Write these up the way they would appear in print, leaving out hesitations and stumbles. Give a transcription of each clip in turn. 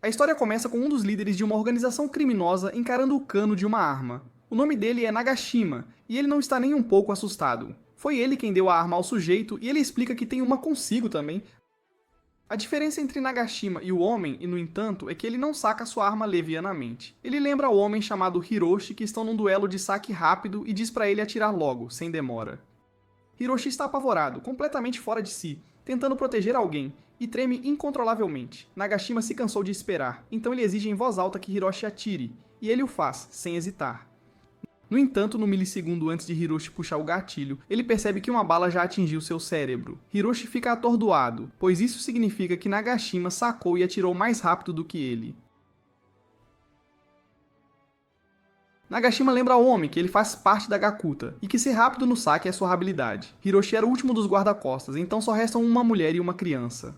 A história começa com um dos líderes de uma organização criminosa encarando o cano de uma arma. O nome dele é Nagashima, e ele não está nem um pouco assustado. Foi ele quem deu a arma ao sujeito, e ele explica que tem uma consigo também. A diferença entre Nagashima e o homem, no entanto, é que ele não saca sua arma levianamente. Ele lembra o homem chamado Hiroshi que estão num duelo de saque rápido e diz para ele atirar logo, sem demora. Hiroshi está apavorado, completamente fora de si, tentando proteger alguém, e treme incontrolavelmente. Nagashima se cansou de esperar, então ele exige em voz alta que Hiroshi atire, e ele o faz, sem hesitar. No entanto, no milissegundo antes de Hiroshi puxar o gatilho, ele percebe que uma bala já atingiu seu cérebro. Hiroshi fica atordoado, pois isso significa que Nagashima sacou e atirou mais rápido do que ele. Nagashima lembra ao homem que ele faz parte da Gakuta, e que ser rápido no saque é sua habilidade. Hiroshi era o último dos guarda-costas, então só restam uma mulher e uma criança.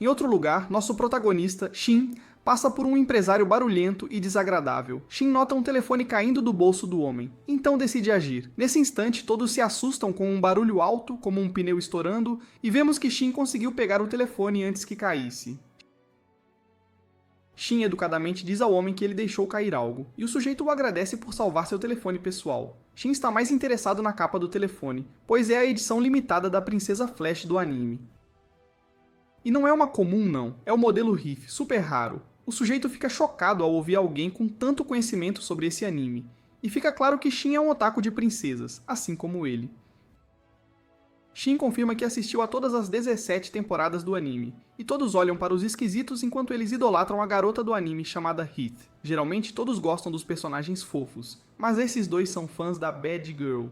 Em outro lugar, nosso protagonista, Shin, passa por um empresário barulhento e desagradável. Shin nota um telefone caindo do bolso do homem, então decide agir. Nesse instante, todos se assustam com um barulho alto, como um pneu estourando, e vemos que Shin conseguiu pegar o telefone antes que caísse. Shin educadamente diz ao homem que ele deixou cair algo, e o sujeito o agradece por salvar seu telefone pessoal. Shin está mais interessado na capa do telefone, pois é a edição limitada da Princesa Flash do anime. E não é uma comum não, é o modelo Riff, super raro. O sujeito fica chocado ao ouvir alguém com tanto conhecimento sobre esse anime, e fica claro que Shin é um otaku de princesas, assim como ele. Shin confirma que assistiu a todas as 17 temporadas do anime, e todos olham para os esquisitos enquanto eles idolatram a garota do anime chamada Heath. Geralmente todos gostam dos personagens fofos, mas esses dois são fãs da Bad Girl.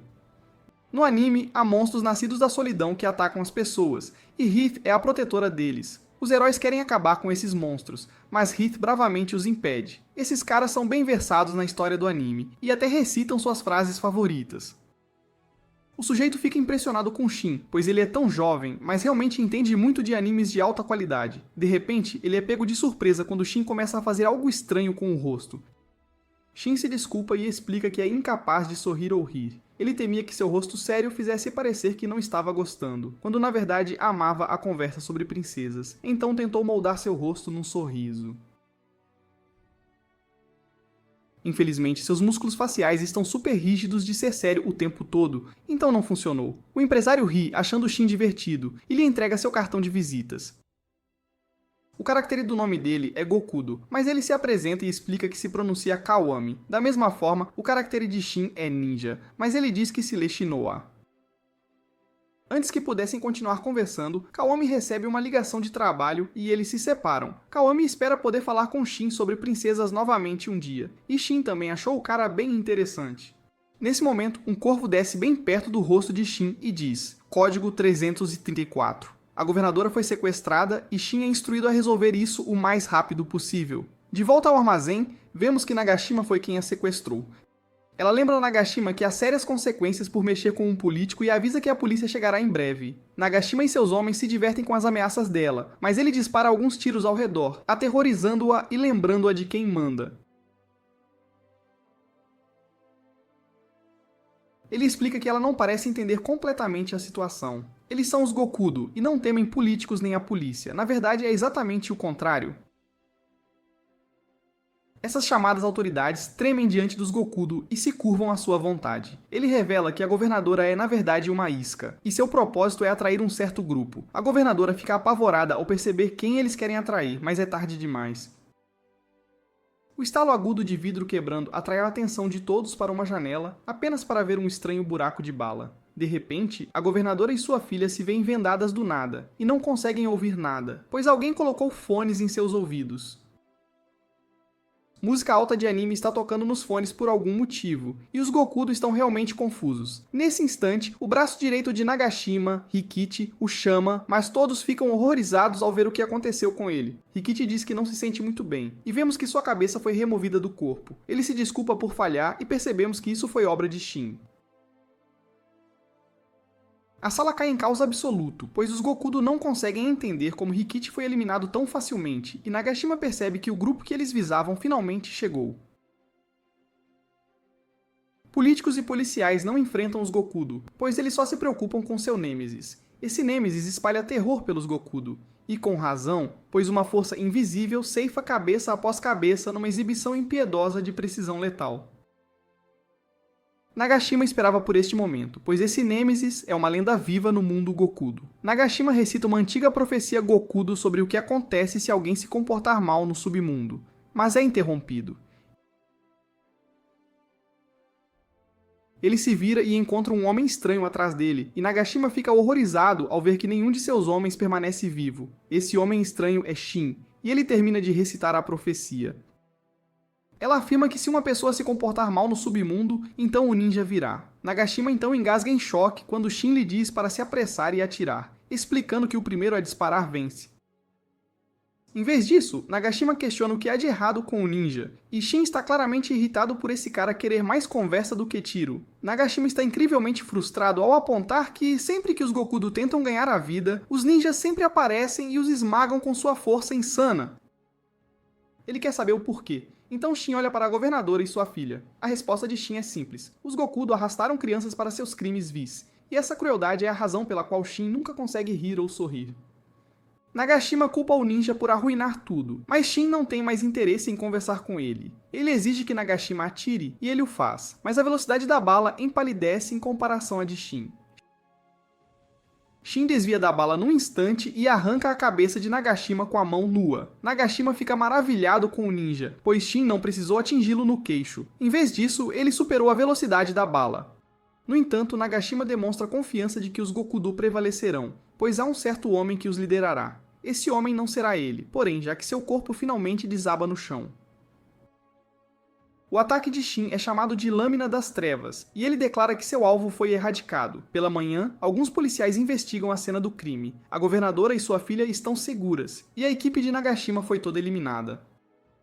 No anime, há monstros nascidos da solidão que atacam as pessoas, e Heath é a protetora deles. Os heróis querem acabar com esses monstros, mas Heath bravamente os impede. Esses caras são bem versados na história do anime, e até recitam suas frases favoritas. O sujeito fica impressionado com Shin, pois ele é tão jovem, mas realmente entende muito de animes de alta qualidade. De repente, ele é pego de surpresa quando Shin começa a fazer algo estranho com o rosto. Shin se desculpa e explica que é incapaz de sorrir ou rir. Ele temia que seu rosto sério fizesse parecer que não estava gostando, quando na verdade amava a conversa sobre princesas, então tentou moldar seu rosto num sorriso. Infelizmente, seus músculos faciais estão super rígidos de ser sério o tempo todo, então não funcionou. O empresário ri, achando Shin divertido, e lhe entrega seu cartão de visitas. O caractere do nome dele é Gokudo, mas ele se apresenta e explica que se pronuncia Kawami. Da mesma forma, o caractere de Shin é Ninja, mas ele diz que se lê Shinoa. Antes que pudessem continuar conversando, Kawami recebe uma ligação de trabalho e eles se separam. Kawami espera poder falar com Shin sobre princesas novamente um dia, e Shin também achou o cara bem interessante. Nesse momento, um corvo desce bem perto do rosto de Shin e diz: Código 334. A governadora foi sequestrada e Shin é instruído a resolver isso o mais rápido possível. De volta ao armazém, vemos que Nagashima foi quem a sequestrou. Ela lembra a Nagashima que há sérias consequências por mexer com um político e avisa que a polícia chegará em breve. Nagashima e seus homens se divertem com as ameaças dela, mas ele dispara alguns tiros ao redor, aterrorizando-a e lembrando-a de quem manda. Ele explica que ela não parece entender completamente a situação. Eles são os Gokudo, e não temem políticos nem a polícia. Na verdade, é exatamente o contrário. Essas chamadas autoridades tremem diante dos Gokudo e se curvam à sua vontade. Ele revela que a governadora é na verdade uma isca, e seu propósito é atrair um certo grupo. A governadora fica apavorada ao perceber quem eles querem atrair, mas é tarde demais. O estalo agudo de vidro quebrando atrai a atenção de todos para uma janela, apenas para ver um estranho buraco de bala. De repente, a governadora e sua filha se veem vendadas do nada, e não conseguem ouvir nada, pois alguém colocou fones em seus ouvidos. Música alta de anime está tocando nos fones por algum motivo, e os Gokudo estão realmente confusos. Nesse instante, o braço direito de Nagashima, Rikichi, o chama, mas todos ficam horrorizados ao ver o que aconteceu com ele. Rikichi diz que não se sente muito bem, e vemos que sua cabeça foi removida do corpo. Ele se desculpa por falhar e percebemos que isso foi obra de Shin. A sala cai em caos absoluto, pois os Gokudo não conseguem entender como Rikichi foi eliminado tão facilmente, e Nagashima percebe que o grupo que eles visavam finalmente chegou. Políticos e policiais não enfrentam os Gokudo, pois eles só se preocupam com seu Nêmesis. Esse Nêmesis espalha terror pelos Gokudo, E com razão, pois uma força invisível ceifa cabeça após cabeça numa exibição impiedosa de precisão letal. Nagashima esperava por este momento, pois esse Nêmesis é uma lenda viva no mundo Gokudo. Nagashima recita uma antiga profecia Gokudo sobre o que acontece se alguém se comportar mal no submundo, mas é interrompido. Ele se vira e encontra um homem estranho atrás dele, e Nagashima fica horrorizado ao ver que nenhum de seus homens permanece vivo. Esse homem estranho é Shin, e ele termina de recitar a profecia. Ela afirma que se uma pessoa se comportar mal no submundo, então o ninja virá. Nagashima então engasga em choque quando Shin lhe diz para se apressar e atirar, explicando que o primeiro a disparar vence. Em vez disso, Nagashima questiona o que há de errado com o ninja, e Shin está claramente irritado por esse cara querer mais conversa do que tiro. Nagashima está incrivelmente frustrado ao apontar que, sempre que os Gokudo tentam ganhar a vida, os ninjas sempre aparecem e os esmagam com sua força insana. Ele quer saber o porquê. Então Shin olha para a governadora e sua filha. A resposta de Shin é simples. Os Gokudo arrastaram crianças para seus crimes vis, e essa crueldade é a razão pela qual Shin nunca consegue rir ou sorrir. Nagashima culpa o ninja por arruinar tudo, mas Shin não tem mais interesse em conversar com ele. Ele exige que Nagashima atire, e ele o faz, mas a velocidade da bala empalidece em comparação à de Shin. Shin desvia da bala num instante e arranca a cabeça de Nagashima com a mão nua. Nagashima fica maravilhado com o ninja, pois Shin não precisou atingi-lo no queixo. Em vez disso, ele superou a velocidade da bala. No entanto, Nagashima demonstra confiança de que os Gokudo prevalecerão, pois há um certo homem que os liderará. Esse homem não será ele, porém, já que seu corpo finalmente desaba no chão. O ataque de Shin é chamado de Lâmina das Trevas, e ele declara que seu alvo foi erradicado. Pela manhã, alguns policiais investigam a cena do crime. A governadora e sua filha estão seguras, e a equipe de Nagashima foi toda eliminada.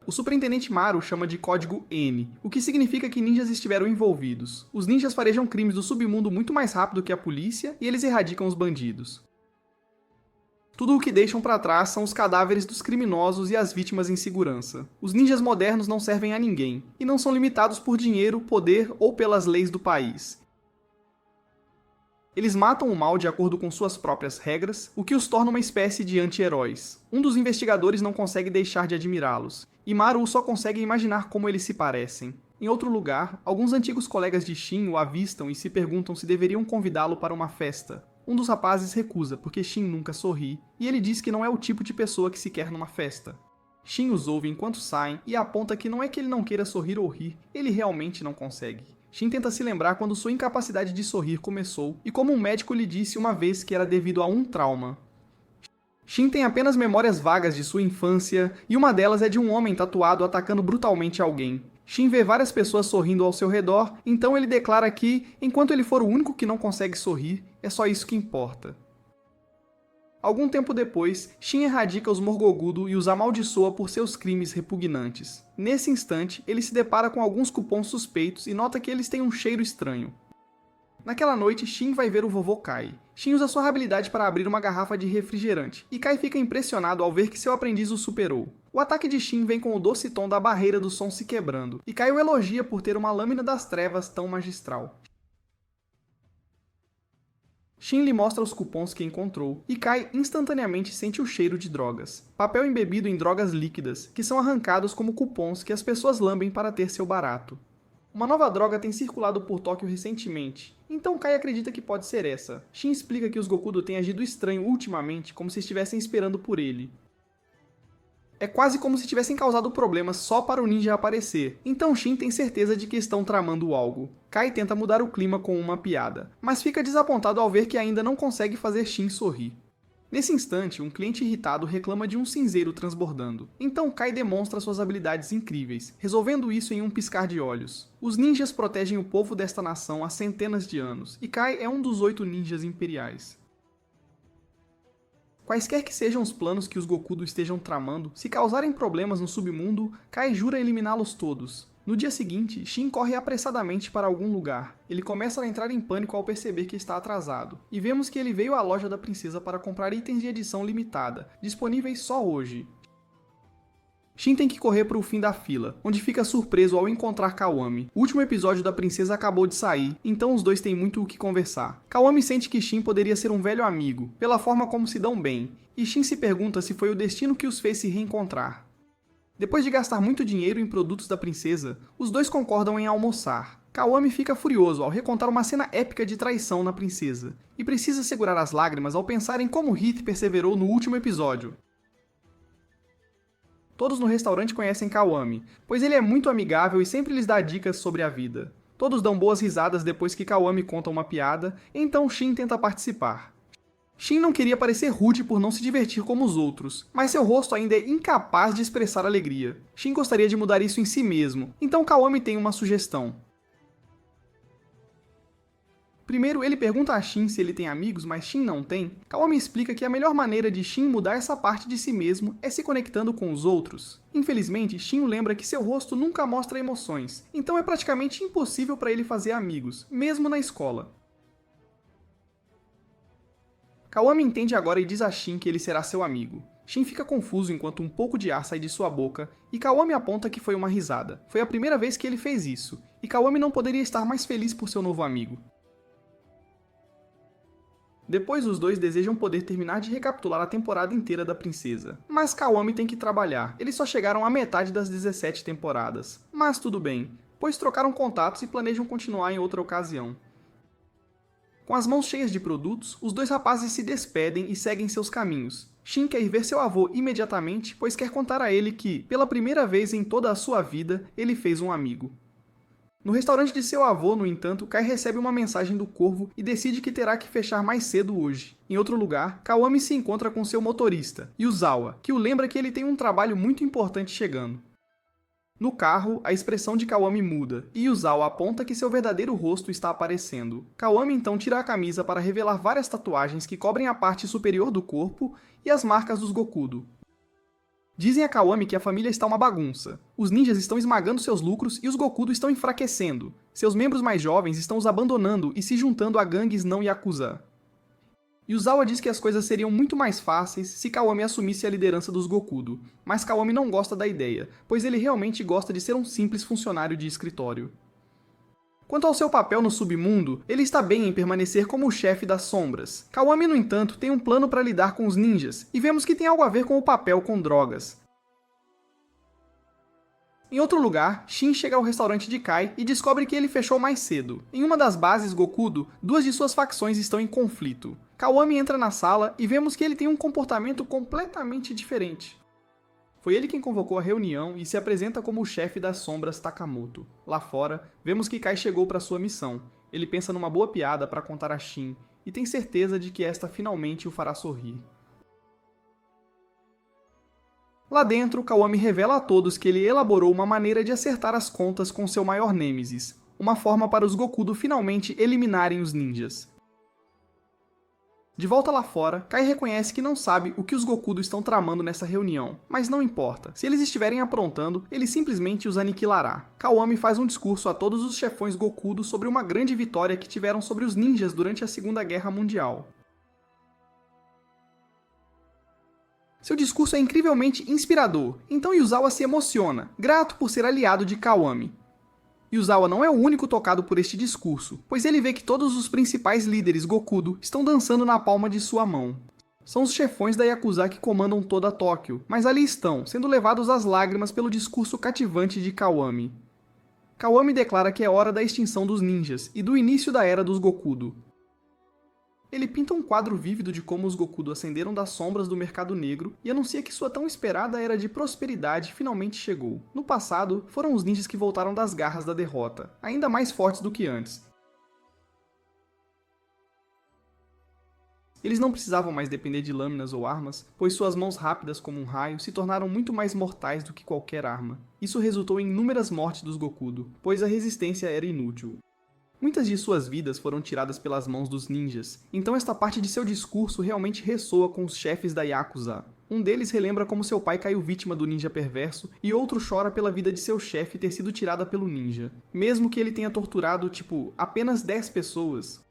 O superintendente Maru chama de código N, o que significa que ninjas estiveram envolvidos. Os ninjas farejam crimes do submundo muito mais rápido que a polícia, e eles erradicam os bandidos. Tudo o que deixam para trás são os cadáveres dos criminosos e as vítimas em segurança. Os ninjas modernos não servem a ninguém, e não são limitados por dinheiro, poder ou pelas leis do país. Eles matam o mal de acordo com suas próprias regras, o que os torna uma espécie de anti-heróis. Um dos investigadores não consegue deixar de admirá-los, e Maru só consegue imaginar como eles se parecem. Em outro lugar, alguns antigos colegas de Shin o avistam e se perguntam se deveriam convidá-lo para uma festa. Um dos rapazes recusa, porque Shin nunca sorri, e ele diz que não é o tipo de pessoa que se quer numa festa. Shin os ouve enquanto saem e aponta que não é que ele não queira sorrir ou rir, ele realmente não consegue. Shin tenta se lembrar quando sua incapacidade de sorrir começou, e como um médico lhe disse uma vez que era devido a um trauma. Shin tem apenas memórias vagas de sua infância, e uma delas é de um homem tatuado atacando brutalmente alguém. Shin vê várias pessoas sorrindo ao seu redor, então ele declara que, enquanto ele for o único que não consegue sorrir, é só isso que importa. Algum tempo depois, Shin erradica os Morgogudo e os amaldiçoa por seus crimes repugnantes. Nesse instante, ele se depara com alguns cupons suspeitos e nota que eles têm um cheiro estranho. Naquela noite, Shin vai ver o vovô Kai. Shin usa sua habilidade para abrir uma garrafa de refrigerante, e Kai fica impressionado ao ver que seu aprendiz o superou. O ataque de Shin vem com o doce tom da barreira do som se quebrando, e Kai o elogia por ter uma lâmina das trevas tão magistral. Shin lhe mostra os cupons que encontrou, e Kai instantaneamente sente o cheiro de drogas. Papel embebido em drogas líquidas, que são arrancados como cupons que as pessoas lambem para ter seu barato. Uma nova droga tem circulado por Tóquio recentemente, então Kai acredita que pode ser essa. Shin explica que os Gokudo têm agido estranho ultimamente, como se estivessem esperando por ele. É quase como se tivessem causado problemas só para o ninja aparecer, então Shin tem certeza de que estão tramando algo. Kai tenta mudar o clima com uma piada, mas fica desapontado ao ver que ainda não consegue fazer Shin sorrir. Nesse instante, um cliente irritado reclama de um cinzeiro transbordando, então Kai demonstra suas habilidades incríveis, resolvendo isso em um piscar de olhos. Os ninjas protegem o povo desta nação há centenas de anos, e Kai é um dos 8 ninjas imperiais. Quaisquer que sejam os planos que os Gokudo estejam tramando, se causarem problemas no submundo, Kai jura eliminá-los todos. No dia seguinte, Shin corre apressadamente para algum lugar. Ele começa a entrar em pânico ao perceber que está atrasado, e vemos que ele veio à loja da princesa para comprar itens de edição limitada, disponíveis só hoje. Shin tem que correr para o fim da fila, onde fica surpreso ao encontrar Kawami. O último episódio da princesa acabou de sair, então os dois têm muito o que conversar. Kawami sente que Shin poderia ser um velho amigo, pela forma como se dão bem, e Shin se pergunta se foi o destino que os fez se reencontrar. Depois de gastar muito dinheiro em produtos da princesa, os dois concordam em almoçar. Kawami fica furioso ao recontar uma cena épica de traição na princesa, e precisa segurar as lágrimas ao pensar em como Heath perseverou no último episódio. Todos no restaurante conhecem Kawami, pois ele é muito amigável e sempre lhes dá dicas sobre a vida. Todos dão boas risadas depois que Kawami conta uma piada, então Shin tenta participar. Shin não queria parecer rude por não se divertir como os outros, mas seu rosto ainda é incapaz de expressar alegria. Shin gostaria de mudar isso em si mesmo, então Kawami tem uma sugestão. Primeiro, ele pergunta a Shin se ele tem amigos, mas Shin não tem. Kawami explica que a melhor maneira de Shin mudar essa parte de si mesmo é se conectando com os outros. Infelizmente, Shin lembra que seu rosto nunca mostra emoções, então é praticamente impossível para ele fazer amigos, mesmo na escola. Kawami entende agora e diz a Shin que ele será seu amigo. Shin fica confuso enquanto um pouco de ar sai de sua boca, e Kawami aponta que foi uma risada. Foi a primeira vez que ele fez isso, e Kawami não poderia estar mais feliz por seu novo amigo. Depois os dois desejam poder terminar de recapitular a temporada inteira da princesa. Mas Kawami tem que trabalhar, eles só chegaram à metade das 17 temporadas. Mas tudo bem, pois trocaram contatos e planejam continuar em outra ocasião. Com as mãos cheias de produtos, os dois rapazes se despedem e seguem seus caminhos. Shin quer ir ver seu avô imediatamente, pois quer contar a ele que, pela primeira vez em toda a sua vida, ele fez um amigo. No restaurante de seu avô, no entanto, Kai recebe uma mensagem do Corvo e decide que terá que fechar mais cedo hoje. Em outro lugar, Kawami se encontra com seu motorista, Yuzawa, que o lembra que ele tem um trabalho muito importante chegando. No carro, a expressão de Kawami muda, e Yuzawa aponta que seu verdadeiro rosto está aparecendo. Kawami então tira a camisa para revelar várias tatuagens que cobrem a parte superior do corpo e as marcas dos Gokudo. Dizem a Kawami que a família está uma bagunça. Os ninjas estão esmagando seus lucros e os Gokudo estão enfraquecendo. Seus membros mais jovens estão os abandonando e se juntando a gangues não Yakuza. Yuzawa diz que as coisas seriam muito mais fáceis se Kawami assumisse a liderança dos Gokudo, mas Kawami não gosta da ideia, pois ele realmente gosta de ser um simples funcionário de escritório. Quanto ao seu papel no submundo, ele está bem em permanecer como o chefe das sombras. Kawami, no entanto, tem um plano para lidar com os ninjas, e vemos que tem algo a ver com o papel com drogas. Em outro lugar, Shin chega ao restaurante de Kai e descobre que ele fechou mais cedo. Em uma das bases Gokudo, duas de suas facções estão em conflito. Kawami entra na sala e vemos que ele tem um comportamento completamente diferente. Foi ele quem convocou a reunião e se apresenta como o chefe das sombras Takamoto. Lá fora, vemos que Kai chegou para sua missão. Ele pensa numa boa piada para contar a Shin, e tem certeza de que esta finalmente o fará sorrir. Lá dentro, Kawami revela a todos que ele elaborou uma maneira de acertar as contas com seu maior nêmesis, uma forma para os Gokudo finalmente eliminarem os ninjas. De volta lá fora, Kai reconhece que não sabe o que os Gokudo estão tramando nessa reunião, mas não importa. Se eles estiverem aprontando, ele simplesmente os aniquilará. Kawami faz um discurso a todos os chefões Gokudo sobre uma grande vitória que tiveram sobre os ninjas durante a Segunda Guerra Mundial. Seu discurso é incrivelmente inspirador, então Yuzawa se emociona, grato por ser aliado de Kawami. Yuzawa não é o único tocado por este discurso, pois ele vê que todos os principais líderes Gokudo estão dançando na palma de sua mão. São os chefões da Yakuza que comandam toda Tóquio, mas ali estão, sendo levados às lágrimas pelo discurso cativante de Kawami. Kawami declara que é hora da extinção dos ninjas e do início da era dos Gokudo. Ele pinta um quadro vívido de como os Gokudo ascenderam das sombras do mercado negro e anuncia que sua tão esperada era de prosperidade finalmente chegou. No passado, foram os ninjas que voltaram das garras da derrota, ainda mais fortes do que antes. Eles não precisavam mais depender de lâminas ou armas, pois suas mãos rápidas como um raio se tornaram muito mais mortais do que qualquer arma. Isso resultou em inúmeras mortes dos Gokudo, pois a resistência era inútil. Muitas de suas vidas foram tiradas pelas mãos dos ninjas, então esta parte de seu discurso realmente ressoa com os chefes da Yakuza. Um deles relembra como seu pai caiu vítima do ninja perverso, e outro chora pela vida de seu chefe ter sido tirada pelo ninja, mesmo que ele tenha torturado, apenas 10 pessoas.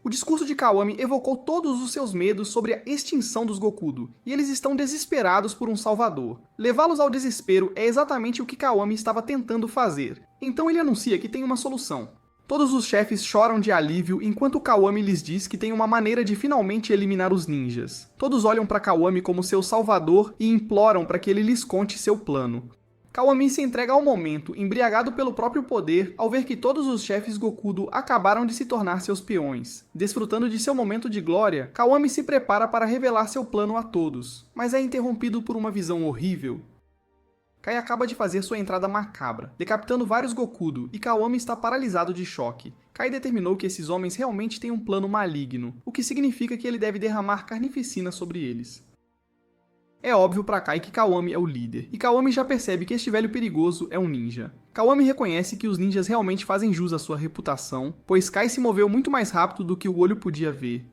O discurso de Kawami evocou todos os seus medos sobre a extinção dos Gokudo, e eles estão desesperados por um salvador. Levá-los ao desespero é exatamente o que Kawami estava tentando fazer. Então ele anuncia que tem uma solução. Todos os chefes choram de alívio enquanto Kawami lhes diz que tem uma maneira de finalmente eliminar os ninjas. Todos olham para Kawami como seu salvador e imploram para que ele lhes conte seu plano. Kawami se entrega ao momento, embriagado pelo próprio poder, ao ver que todos os chefes Gokudo acabaram de se tornar seus peões. Desfrutando de seu momento de glória, Kawami se prepara para revelar seu plano a todos, mas é interrompido por uma visão horrível. Kai acaba de fazer sua entrada macabra, decapitando vários Gokudo, e Kawami está paralisado de choque. Kai determinou que esses homens realmente têm um plano maligno, o que significa que ele deve derramar carnificina sobre eles. É óbvio para Kai que Kawami é o líder, e Kawami já percebe que este velho perigoso é um ninja. Kawami reconhece que os ninjas realmente fazem jus à sua reputação, pois Kai se moveu muito mais rápido do que o olho podia ver.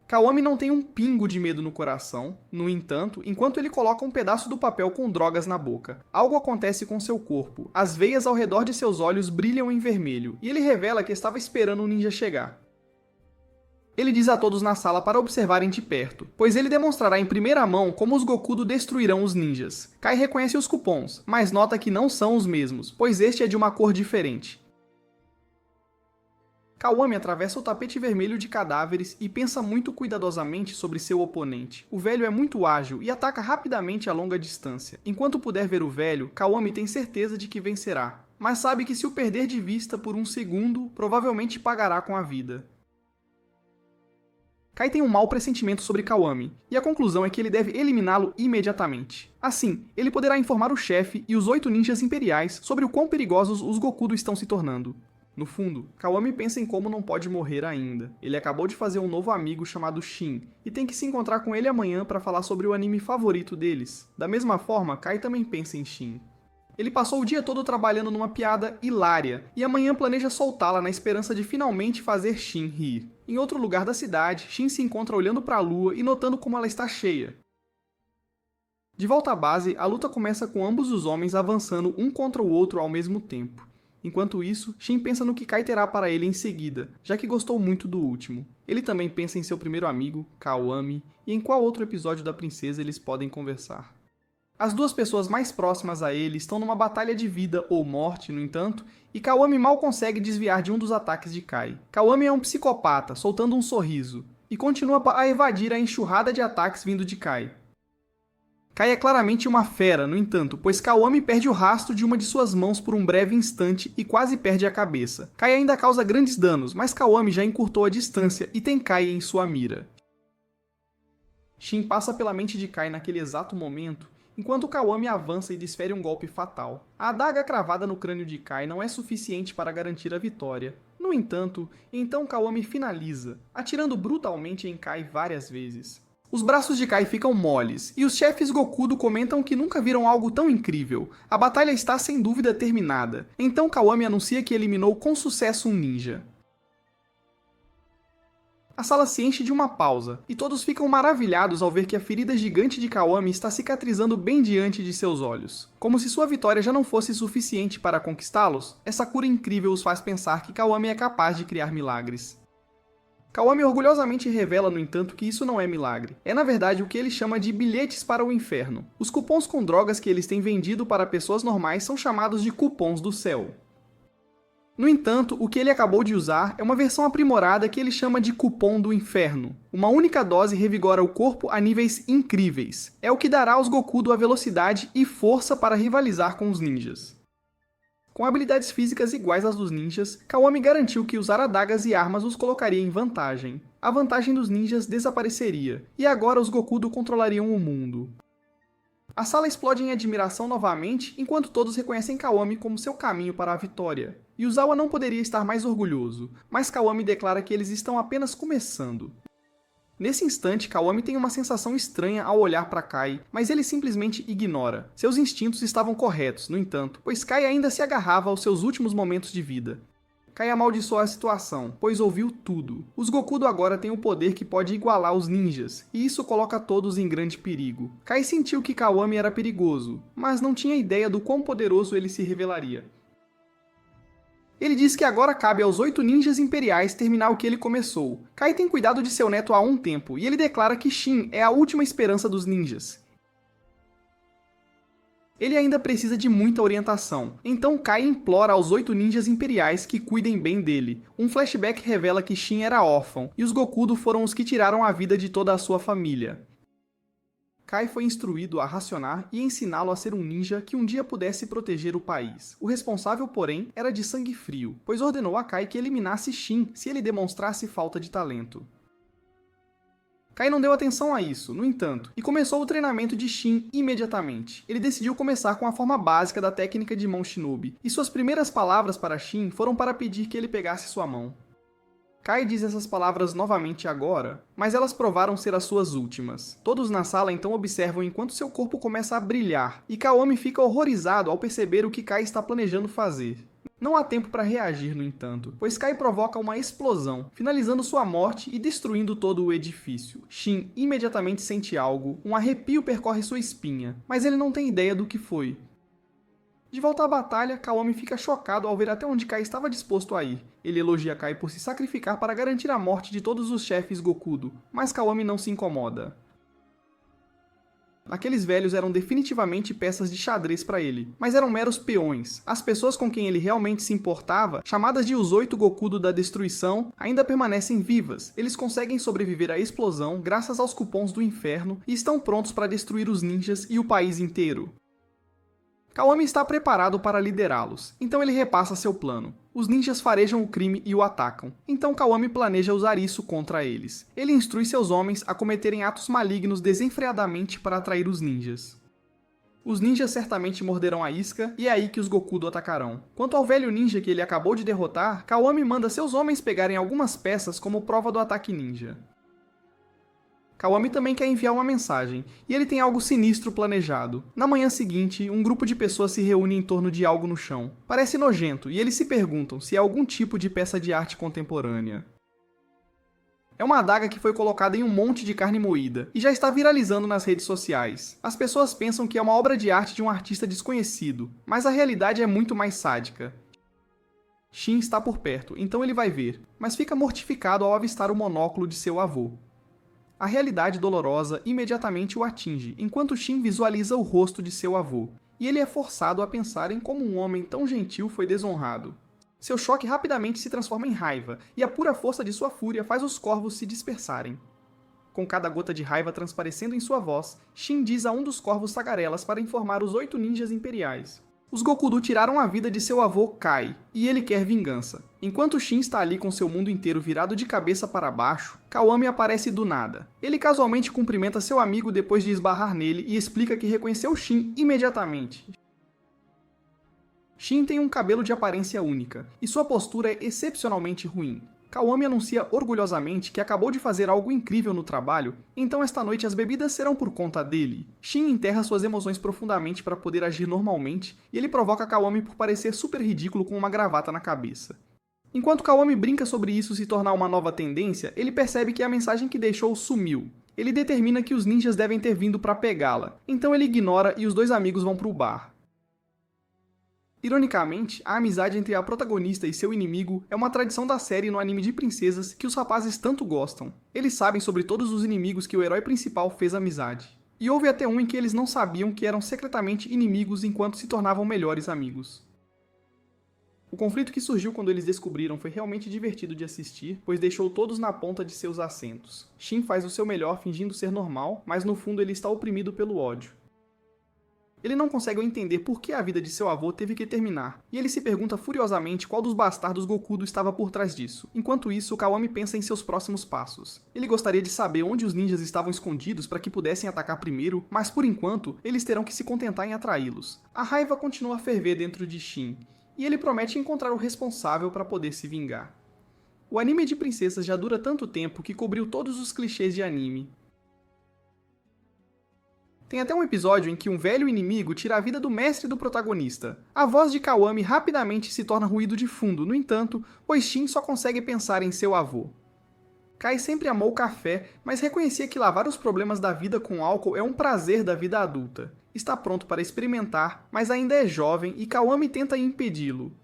Kawami não tem um pingo de medo no coração, no entanto, enquanto ele coloca um pedaço do papel com drogas na boca. Algo acontece com seu corpo, as veias ao redor de seus olhos brilham em vermelho, e ele revela que estava esperando um ninja chegar. Ele diz a todos na sala para observarem de perto, pois ele demonstrará em primeira mão como os Gokudo destruirão os ninjas. Kai reconhece os cupons, mas nota que não são os mesmos, pois este é de uma cor diferente. Kawami atravessa o tapete vermelho de cadáveres e pensa muito cuidadosamente sobre seu oponente. O velho é muito ágil e ataca rapidamente a longa distância. Enquanto puder ver o velho, Kawami tem certeza de que vencerá, mas sabe que se o perder de vista por um segundo, provavelmente pagará com a vida. Kai tem um mau pressentimento sobre Kawami, e a conclusão é que ele deve eliminá-lo imediatamente. Assim, ele poderá informar o chefe e os 8 ninjas imperiais sobre o quão perigosos os Gokudo estão se tornando. No fundo, Kawami pensa em como não pode morrer ainda. Ele acabou de fazer um novo amigo chamado Shin, e tem que se encontrar com ele amanhã para falar sobre o anime favorito deles. Da mesma forma, Kai também pensa em Shin. Ele passou o dia todo trabalhando numa piada hilária, e amanhã planeja soltá-la na esperança de finalmente fazer Shin rir. Em outro lugar da cidade, Shin se encontra olhando para a lua e notando como ela está cheia. De volta à base, a luta começa com ambos os homens avançando um contra o outro ao mesmo tempo. Enquanto isso, Shin pensa no que Kai terá para ele em seguida, já que gostou muito do último. Ele também pensa em seu primeiro amigo, Kawami, e em qual outro episódio da princesa eles podem conversar. As duas pessoas mais próximas a ele estão numa batalha de vida ou morte, no entanto, e Kawami mal consegue desviar de um dos ataques de Kai. Kawami é um psicopata, soltando um sorriso, e continua a evadir a enxurrada de ataques vindo de Kai. Kai é claramente uma fera, no entanto, pois Kawami perde o rastro de uma de suas mãos por um breve instante e quase perde a cabeça. Kai ainda causa grandes danos, mas Kawami já encurtou a distância e tem Kai em sua mira. Shin passa pela mente de Kai naquele exato momento, enquanto Kawami avança e desfere um golpe fatal. A adaga cravada no crânio de Kai não é suficiente para garantir a vitória. No entanto, então Kawami finaliza, atirando brutalmente em Kai várias vezes. Os braços de Kai ficam moles, e os chefes Gokudo comentam que nunca viram algo tão incrível. A batalha está sem dúvida terminada. Então Kawami anuncia que eliminou com sucesso um ninja. A sala se enche de uma pausa, e todos ficam maravilhados ao ver que a ferida gigante de Kawami está cicatrizando bem diante de seus olhos. Como se sua vitória já não fosse suficiente para conquistá-los, essa cura incrível os faz pensar que Kawami é capaz de criar milagres. Kawami orgulhosamente revela, no entanto, que isso não é milagre. É na verdade o que ele chama de bilhetes para o inferno. Os cupons com drogas que eles têm vendido para pessoas normais são chamados de cupons do céu. No entanto, o que ele acabou de usar é uma versão aprimorada que ele chama de cupom do inferno. Uma única dose revigora o corpo a níveis incríveis. É o que dará aos Gokudo a velocidade e força para rivalizar com os ninjas. Com habilidades físicas iguais às dos ninjas, Kawami garantiu que usar adagas e armas os colocaria em vantagem. A vantagem dos ninjas desapareceria, e agora os Gokudo controlariam o mundo. A sala explode em admiração novamente, enquanto todos reconhecem Kawami como seu caminho para a vitória. Yuzawa não poderia estar mais orgulhoso, mas Kawami declara que eles estão apenas começando. Nesse instante, Kawami tem uma sensação estranha ao olhar para Kai, mas ele simplesmente ignora. Seus instintos estavam corretos, no entanto, pois Kai ainda se agarrava aos seus últimos momentos de vida. Kai amaldiçoa a situação, pois ouviu tudo. Os Gokudo agora têm o poder que pode igualar os ninjas, e isso coloca todos em grande perigo. Kai sentiu que Kawami era perigoso, mas não tinha ideia do quão poderoso ele se revelaria. Ele diz que agora cabe aos 8 ninjas imperiais terminar o que ele começou. Kai tem cuidado de seu neto há um tempo, e ele declara que Shin é a última esperança dos ninjas. Ele ainda precisa de muita orientação, então Kai implora aos 8 ninjas imperiais que cuidem bem dele. Um flashback revela que Shin era órfão, e os Gokudo foram os que tiraram a vida de toda a sua família. Kai foi instruído a racionar e ensiná-lo a ser um ninja que um dia pudesse proteger o país. O responsável, porém, era de sangue frio, pois ordenou a Kai que eliminasse Shin se ele demonstrasse falta de talento. Kai não deu atenção a isso, no entanto, e começou o treinamento de Shin imediatamente. Ele decidiu começar com a forma básica da técnica de mão shinobi, e suas primeiras palavras para Shin foram para pedir que ele pegasse sua mão. Kai diz essas palavras novamente agora, mas elas provaram ser as suas últimas. Todos na sala então observam enquanto seu corpo começa a brilhar, e Kaomi fica horrorizado ao perceber o que Kai está planejando fazer. Não há tempo para reagir, no entanto, pois Kai provoca uma explosão, finalizando sua morte e destruindo todo o edifício. Shin imediatamente sente algo, um arrepio percorre sua espinha, mas ele não tem ideia do que foi. De volta à batalha, Kaomi fica chocado ao ver até onde Kai estava disposto a ir. Ele elogia Kai por se sacrificar para garantir a morte de todos os chefes Gokudo, mas Kaomi não se incomoda. Aqueles velhos eram definitivamente peças de xadrez para ele, mas eram meros peões. As pessoas com quem ele realmente se importava, chamadas de os 8 Gokudo da destruição, ainda permanecem vivas. Eles conseguem sobreviver à explosão graças aos cupons do inferno e estão prontos para destruir os ninjas e o país inteiro. Kaomi está preparado para liderá-los, então ele repassa seu plano. Os ninjas farejam o crime e o atacam, então Kaomi planeja usar isso contra eles. Ele instrui seus homens a cometerem atos malignos desenfreadamente para atrair os ninjas. Os ninjas certamente morderão a isca, e é aí que os Gokudo atacarão. Quanto ao velho ninja que ele acabou de derrotar, Kaomi manda seus homens pegarem algumas peças como prova do ataque ninja. Kaomi também quer enviar uma mensagem, e ele tem algo sinistro planejado. Na manhã seguinte, um grupo de pessoas se reúne em torno de algo no chão. Parece nojento, e eles se perguntam se é algum tipo de peça de arte contemporânea. É uma adaga que foi colocada em um monte de carne moída, e já está viralizando nas redes sociais. As pessoas pensam que é uma obra de arte de um artista desconhecido, mas a realidade é muito mais sádica. Shin está por perto, então ele vai ver, mas fica mortificado ao avistar o monóculo de seu avô. A realidade dolorosa imediatamente o atinge, enquanto Shin visualiza o rosto de seu avô, e ele é forçado a pensar em como um homem tão gentil foi desonrado. Seu choque rapidamente se transforma em raiva, e a pura força de sua fúria faz os corvos se dispersarem. Com cada gota de raiva transparecendo em sua voz, Shin diz a um dos corvos tagarelas para informar os 8 ninjas imperiais. Os Gokudo tiraram a vida de seu avô Kai, e ele quer vingança. Enquanto Shin está ali com seu mundo inteiro virado de cabeça para baixo, Kaomi aparece do nada. Ele casualmente cumprimenta seu amigo depois de esbarrar nele e explica que reconheceu Shin imediatamente. Shin tem um cabelo de aparência única, e sua postura é excepcionalmente ruim. Kaomi anuncia orgulhosamente que acabou de fazer algo incrível no trabalho, então esta noite as bebidas serão por conta dele. Shin enterra suas emoções profundamente para poder agir normalmente, e ele provoca Kaomi por parecer super ridículo com uma gravata na cabeça. Enquanto Kaomi brinca sobre isso se tornar uma nova tendência, ele percebe que a mensagem que deixou sumiu. Ele determina que os ninjas devem ter vindo para pegá-la, então ele ignora e os dois amigos vão para o bar. Ironicamente, a amizade entre a protagonista e seu inimigo é uma tradição da série no anime de princesas que os rapazes tanto gostam. Eles sabem sobre todos os inimigos que o herói principal fez amizade. E houve até um em que eles não sabiam que eram secretamente inimigos enquanto se tornavam melhores amigos. O conflito que surgiu quando eles descobriram foi realmente divertido de assistir, pois deixou todos na ponta de seus assentos. Shin faz o seu melhor fingindo ser normal, mas no fundo ele está oprimido pelo ódio. Ele não consegue entender por que a vida de seu avô teve que terminar, e ele se pergunta furiosamente qual dos bastardos Gokudo estava por trás disso. Enquanto isso, Kaomi pensa em seus próximos passos. Ele gostaria de saber onde os ninjas estavam escondidos para que pudessem atacar primeiro, mas por enquanto, eles terão que se contentar em atraí-los. A raiva continua a ferver dentro de Shin, e ele promete encontrar o responsável para poder se vingar. O anime de princesas já dura tanto tempo que cobriu todos os clichês de anime. Tem até um episódio em que um velho inimigo tira a vida do mestre do protagonista. A voz de Kaomi rapidamente se torna ruído de fundo, no entanto, pois Shin só consegue pensar em seu avô. Kai sempre amou o café, mas reconhecia que lavar os problemas da vida com álcool é um prazer da vida adulta. Está pronto para experimentar, mas ainda é jovem e Kaomi tenta impedi-lo.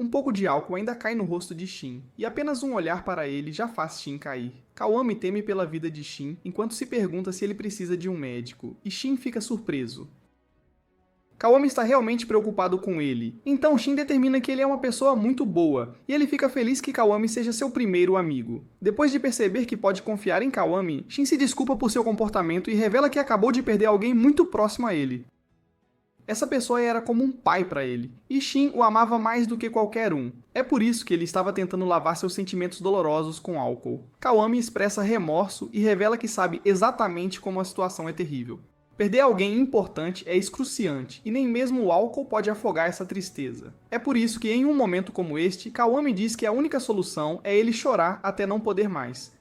Um pouco de álcool ainda cai no rosto de Shin, e apenas um olhar para ele já faz Shin cair. Kawami teme pela vida de Shin enquanto se pergunta se ele precisa de um médico, e Shin fica surpreso. Kawami está realmente preocupado com ele, então Shin determina que ele é uma pessoa muito boa, e ele fica feliz que Kawami seja seu primeiro amigo. Depois de perceber que pode confiar em Kawami, Shin se desculpa por seu comportamento e revela que acabou de perder alguém muito próximo a ele. Essa pessoa era como um pai para ele, e Shin o amava mais do que qualquer um. É por isso que ele estava tentando lavar seus sentimentos dolorosos com álcool. Kawami expressa remorso e revela que sabe exatamente como a situação é terrível. Perder alguém importante é excruciante, e nem mesmo o álcool pode afogar essa tristeza. É por isso que em um momento como este, Kawami diz que a única solução é ele chorar até não poder mais.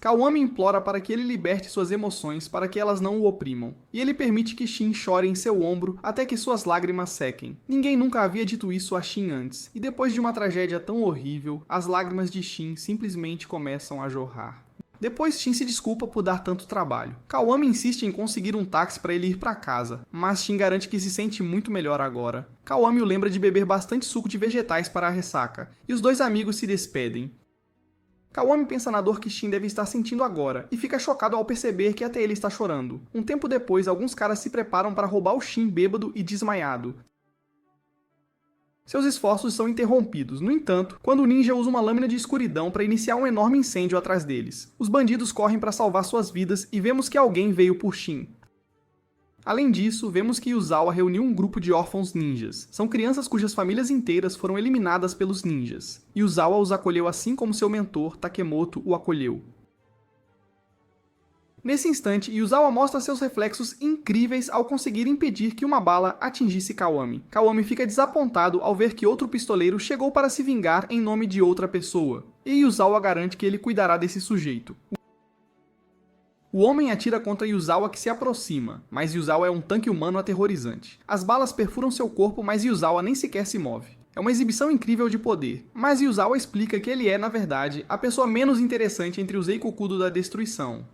Kawami implora para que ele liberte suas emoções para que elas não o oprimam, e ele permite que Shin chore em seu ombro até que suas lágrimas sequem. Ninguém nunca havia dito isso a Shin antes, e depois de uma tragédia tão horrível, as lágrimas de Shin simplesmente começam a jorrar. Depois Shin se desculpa por dar tanto trabalho. Kawami insiste em conseguir um táxi para ele ir para casa, mas Shin garante que se sente muito melhor agora. Kawami o lembra de beber bastante suco de vegetais para a ressaca, e os dois amigos se despedem. Kawami pensa na dor que Shin deve estar sentindo agora, e fica chocado ao perceber que até ele está chorando. Um tempo depois, alguns caras se preparam para roubar o Shin bêbado e desmaiado. Seus esforços são interrompidos, no entanto, quando o ninja usa uma lâmina de escuridão para iniciar um enorme incêndio atrás deles. Os bandidos correm para salvar suas vidas e vemos que alguém veio por Shin. Além disso, vemos que Yuzawa reuniu um grupo de órfãos ninjas. São crianças cujas famílias inteiras foram eliminadas pelos ninjas. Yuzawa os acolheu assim como seu mentor, Takemoto, o acolheu. Nesse instante, Yuzawa mostra seus reflexos incríveis ao conseguir impedir que uma bala atingisse Kawami. Kawami fica desapontado ao ver que outro pistoleiro chegou para se vingar em nome de outra pessoa. E Yuzawa garante que ele cuidará desse sujeito. O homem atira contra Yuzawa que se aproxima, mas Yuzawa é um tanque humano aterrorizante. As balas perfuram seu corpo, mas Yuzawa nem sequer se move. É uma exibição incrível de poder, mas Yuzawa explica que ele é, na verdade, a pessoa menos interessante entre os Eikokudo da destruição.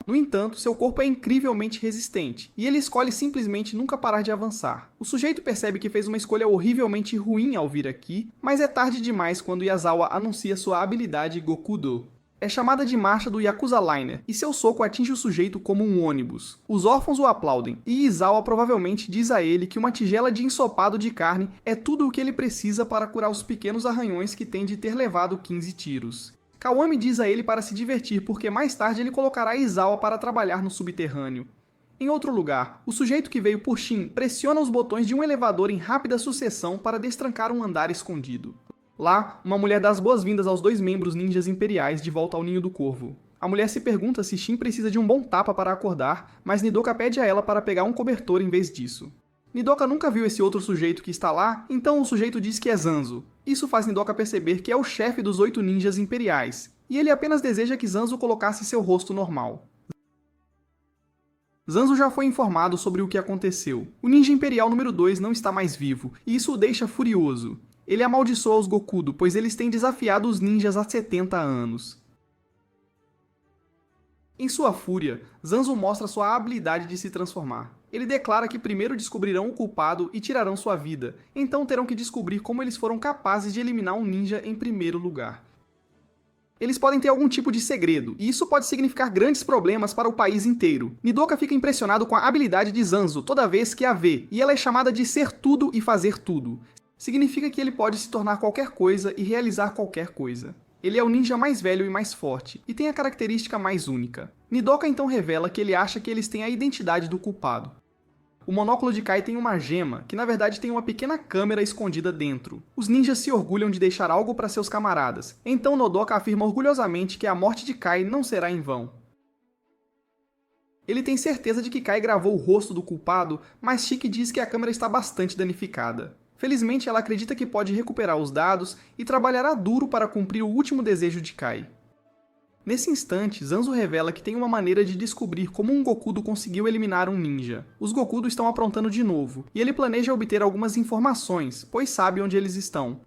No entanto, seu corpo é incrivelmente resistente, e ele escolhe simplesmente nunca parar de avançar. O sujeito percebe que fez uma escolha horrivelmente ruim ao vir aqui, mas é tarde demais quando Yazawa anuncia sua habilidade Gokudo. É chamada de marcha do Yakuza Liner, e seu soco atinge o sujeito como um ônibus. Os órfãos o aplaudem, e Izawa provavelmente diz a ele que uma tigela de ensopado de carne é tudo o que ele precisa para curar os pequenos arranhões que tem de ter levado 15 tiros. Kawami diz a ele para se divertir porque mais tarde ele colocará Izawa para trabalhar no subterrâneo. Em outro lugar, o sujeito que veio por Shin pressiona os botões de um elevador em rápida sucessão para destrancar um andar escondido. Lá, uma mulher dá as boas-vindas aos dois membros ninjas imperiais de volta ao Ninho do Corvo. A mulher se pergunta se Shin precisa de um bom tapa para acordar, mas Nidoka pede a ela para pegar um cobertor em vez disso. Nidoka nunca viu esse outro sujeito que está lá, então o sujeito diz que é Zanzo. Isso faz Nidoka perceber que é o chefe dos 8 ninjas imperiais, e ele apenas deseja que Zanzo colocasse seu rosto normal. Zanzo já foi informado sobre o que aconteceu. O ninja imperial número 2 não está mais vivo, e isso o deixa furioso. Ele amaldiçoa os Gokudo, pois eles têm desafiado os ninjas há 70 anos. Em sua fúria, Zanzo mostra sua habilidade de se transformar. Ele declara que primeiro descobrirão o culpado e tirarão sua vida, então terão que descobrir como eles foram capazes de eliminar um ninja em primeiro lugar. Eles podem ter algum tipo de segredo, e isso pode significar grandes problemas para o país inteiro. Nidoka fica impressionado com a habilidade de Zanzo toda vez que a vê, e ela é chamada de ser tudo e fazer tudo. Significa que ele pode se tornar qualquer coisa e realizar qualquer coisa. Ele é o ninja mais velho e mais forte, e tem a característica mais única. Nidoka então revela que ele acha que eles têm a identidade do culpado. O monóculo de Kai tem uma gema, que na verdade tem uma pequena câmera escondida dentro. Os ninjas se orgulham de deixar algo para seus camaradas, então Nodoka afirma orgulhosamente que a morte de Kai não será em vão. Ele tem certeza de que Kai gravou o rosto do culpado, mas Shiki diz que a câmera está bastante danificada. Felizmente, ela acredita que pode recuperar os dados e trabalhará duro para cumprir o último desejo de Kai. Nesse instante, Zanzo revela que tem uma maneira de descobrir como um Gokudo conseguiu eliminar um ninja. Os Gokudo estão aprontando de novo, e ele planeja obter algumas informações, pois sabe onde eles estão.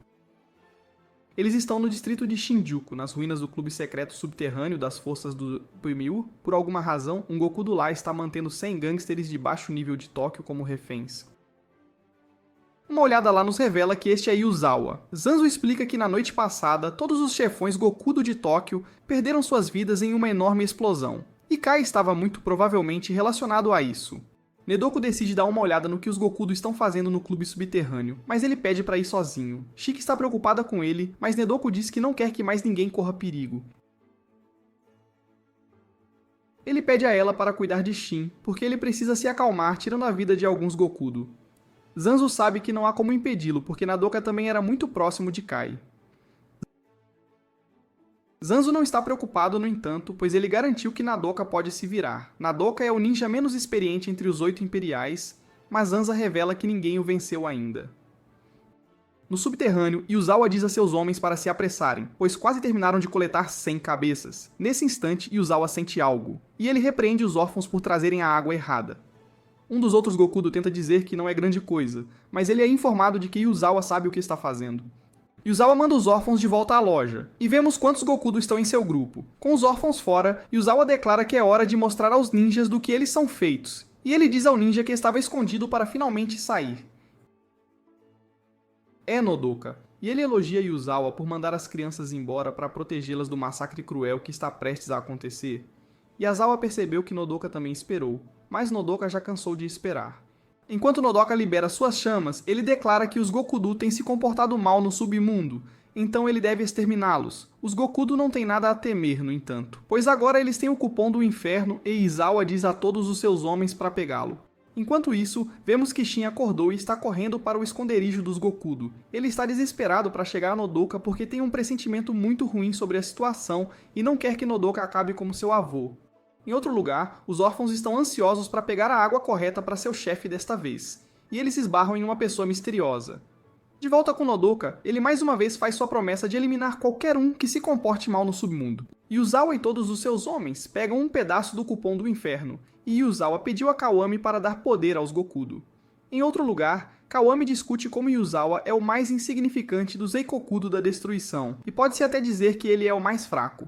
Eles estão no distrito de Shinjuku, nas ruínas do clube secreto subterrâneo das forças do Pimyu. Por alguma razão, um Gokudo lá está mantendo 100 gangsters de baixo nível de Tóquio como reféns. Uma olhada lá nos revela que este é Yuzawa. Zanzo explica que na noite passada, todos os chefões Gokudo de Tóquio perderam suas vidas em uma enorme explosão, e Kai estava muito provavelmente relacionado a isso. Nedoko decide dar uma olhada no que os Gokudo estão fazendo no clube subterrâneo, mas ele pede para ir sozinho. Shiki está preocupada com ele, mas Nedoko diz que não quer que mais ninguém corra perigo. Ele pede a ela para cuidar de Shin, porque ele precisa se acalmar tirando a vida de alguns Gokudo. Zanzo sabe que não há como impedi-lo, porque Nadoka também era muito próximo de Kai. Zanzo não está preocupado, no entanto, pois ele garantiu que Nadoka pode se virar. Nadoka é o ninja menos experiente entre os 8 imperiais, mas Zanza revela que ninguém o venceu ainda. No subterrâneo, Yuzawa diz a seus homens para se apressarem, pois quase terminaram de coletar 100 cabeças. Nesse instante, Yuzawa sente algo, e ele repreende os órfãos por trazerem a água errada. Um dos outros Gokudo tenta dizer que não é grande coisa, mas ele é informado de que Yuzawa sabe o que está fazendo. Yuzawa manda os órfãos de volta à loja, e vemos quantos Gokudo estão em seu grupo. Com os órfãos fora, Yuzawa declara que é hora de mostrar aos ninjas do que eles são feitos, e ele diz ao ninja que estava escondido para finalmente sair. É Nodoka, e ele elogia Yuzawa por mandar as crianças embora para protegê-las do massacre cruel que está prestes a acontecer. Yazawa percebeu que Nodoka também esperou, mas Nodoka já cansou de esperar. Enquanto Nodoka libera suas chamas, ele declara que os Gokudo têm se comportado mal no submundo, então ele deve exterminá-los. Os Gokudo não têm nada a temer, no entanto, pois agora eles têm o cupom do inferno e Izawa diz a todos os seus homens para pegá-lo. Enquanto isso, vemos que Shin acordou e está correndo para o esconderijo dos Gokudo. Ele está desesperado para chegar a Nodoka porque tem um pressentimento muito ruim sobre a situação e não quer que Nodoka acabe como seu avô. Em outro lugar, os órfãos estão ansiosos para pegar a água correta para seu chefe desta vez, e eles esbarram em uma pessoa misteriosa. De volta com Nodoka, ele mais uma vez faz sua promessa de eliminar qualquer um que se comporte mal no submundo. Yuzawa e todos os seus homens pegam um pedaço do cupom do inferno, e Yuzawa pediu a Kawami para dar poder aos Gokudo. Em outro lugar, Kawami discute como Yuzawa é o mais insignificante dos Eikokudo da destruição, e pode-se até dizer que ele é o mais fraco.